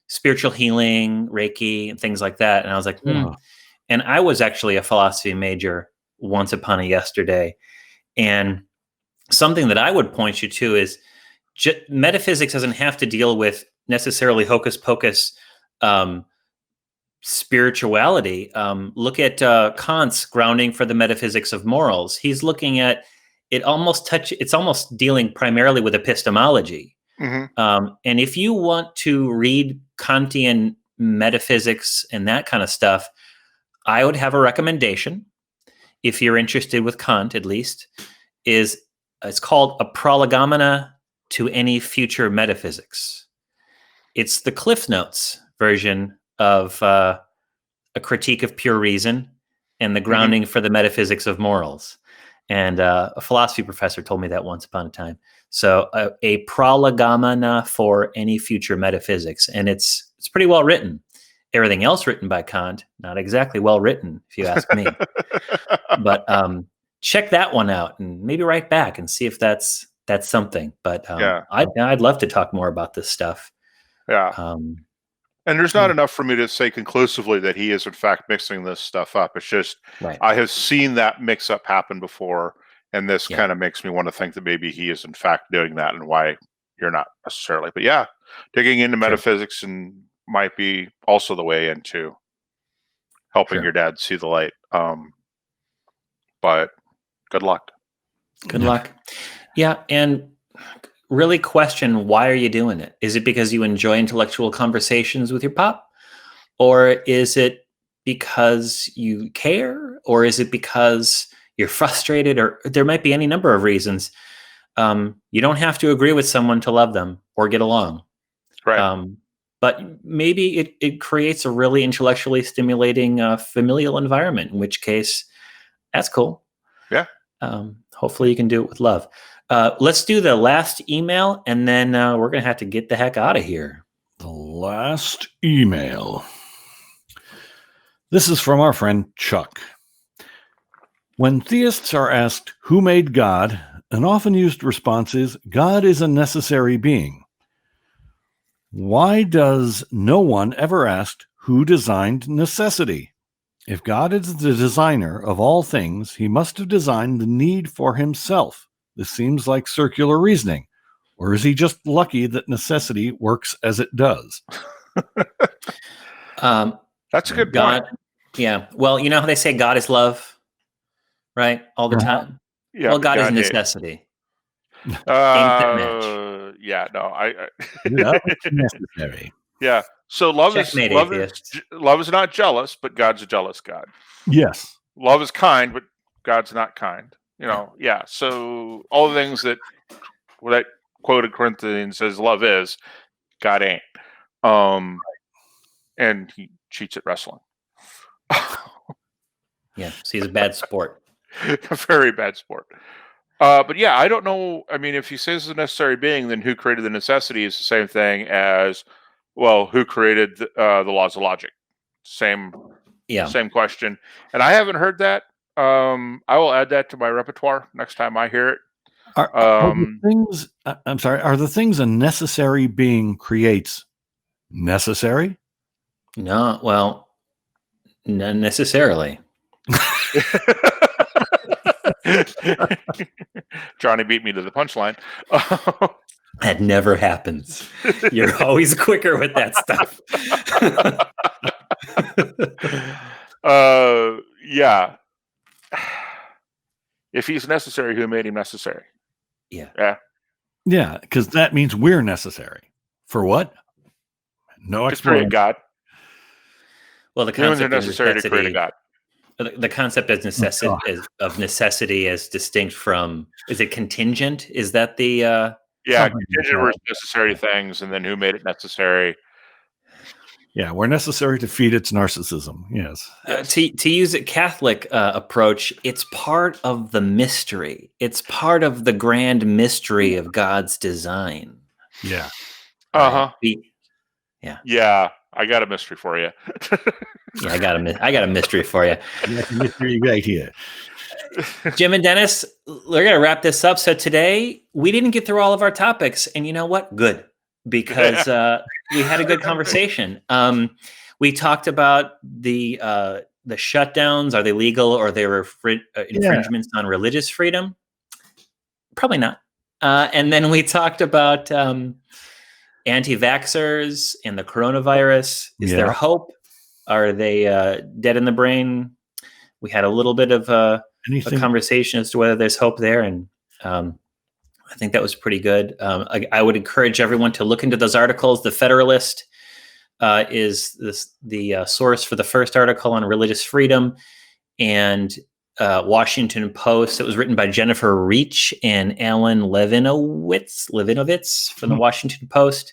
spiritual healing, Reiki, and things like that." And I was like, And I was actually a philosophy major once upon a yesterday, and something that I would point you to is metaphysics doesn't have to deal with necessarily hocus pocus spirituality. Look at Kant's grounding for the metaphysics of morals. He's looking at it it's almost dealing primarily with epistemology. And if you want to read Kantian metaphysics and that kind of stuff, I would have a recommendation, if you're interested with Kant at least, it's called A Prolegomena to Any Future Metaphysics. It's the Cliff Notes version of A Critique of Pure Reason and the grounding for the metaphysics of morals. And a philosophy professor told me that once upon a time. So a prolegomena for any future metaphysics. And it's pretty well written. Everything else written by Kant, not exactly well written, if you ask me. But check that one out and maybe write back and see if that's something. But I'd love to talk more about this stuff. Yeah. And there's not enough for me to say conclusively that he is in fact mixing this stuff up. It's just I have seen that mix up happen before, and this kind of makes me want to think that maybe he is in fact doing that, and why you're not necessarily. But digging into metaphysics and might be also the way into helping your dad see the light. But good luck. Good luck. Yeah, and really question, why are you doing it? Is it because you enjoy intellectual conversations with your pop? Or is it because you care? Or is it because you're frustrated? Or there might be any number of reasons. You don't have to agree with someone to love them or get along. Right. But maybe it creates a really intellectually stimulating familial environment, in which case, that's cool. Yeah. Hopefully you can do it with love. Let's do the last email, and then we're going to have to get the heck out of here. The last email. This is from our friend Chuck. When theists are asked who made God, an often used response is, God is a necessary being. Why does no one ever ask who designed necessity? If God is the designer of all things, he must have designed the need for himself. This seems like circular reasoning. Or is he just lucky that necessity works as it does? That's a good God, point. Yeah. Well, you know how they say God is love, right? All the time. Yeah, well, God is necessity. Yeah, no, Love is necessary. Yeah. So love Checkmate, love is not jealous, but God's a jealous God. Yes. Love is kind, but God's not kind. Yeah. So all the things that quoted Corinthians says love is, God ain't. And he cheats at wrestling. Yeah, so he's a bad sport. A very bad sport. But yeah, I don't know. I mean, if he says the necessary being, then who created the necessity is the same thing as, well, who created the laws of logic? Same question. And I haven't heard that. I will add that to my repertoire next time I hear it. Are the things? I'm sorry. Are the things a necessary being creates necessary? No, well, not necessarily. Johnny beat me to the punchline. That never happens. You're always quicker with that stuff. Yeah. If he's necessary, who made him necessary? Yeah. Yeah, because that means we're necessary. For what? No explanation. To create God. Well, the humans concept are necessary to create a God. The concept of necessity as distinct from, is it contingent? Is that the contingent versus necessary things, and then who made it necessary? Yeah, we're necessary to feed its narcissism. Yes. To use a Catholic approach, it's part of the mystery. It's part of the grand mystery of God's design. Yeah. Yeah. I got a mystery for you. Yeah, I got a mystery for you. Mystery right here. Jim and Dennis, we're going to wrap this up. So today we didn't get through all of our topics, and you know what? Good, because we had a good conversation. We talked about the shutdowns. Are they legal, or they were infringements on religious freedom? Probably not. And then we talked about anti-vaxxers and the coronavirus. Is there hope? Are they dead in the brain? We had a little bit of a conversation as to whether there's hope there, and I think that was pretty good. I would encourage everyone to look into those articles. The Federalist is the source for the first article on religious freedom, and Washington Post. It was written by Jennifer Reach and Alan Levinovitz from the Washington Post.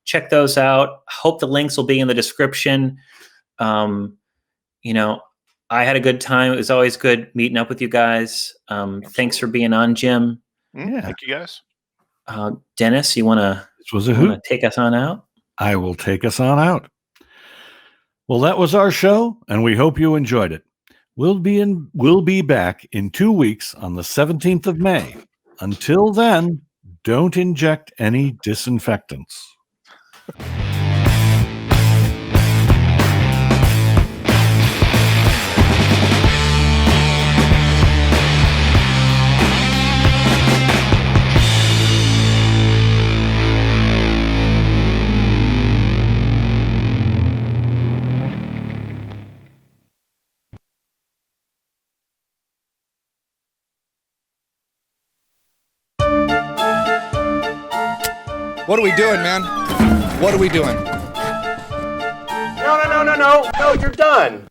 Check those out. Hope the links will be in the description. I had a good time. It was always good meeting up with you guys. Thanks for being on, Jim. Thank you, guys. Dennis, you want to take us on out? I will take us on out. Well, that was our show, and we hope you enjoyed it. We'll be back in 2 weeks on the 17th of May. Until then, don't inject any disinfectants. What are we doing, man? What are we doing? No, you're done.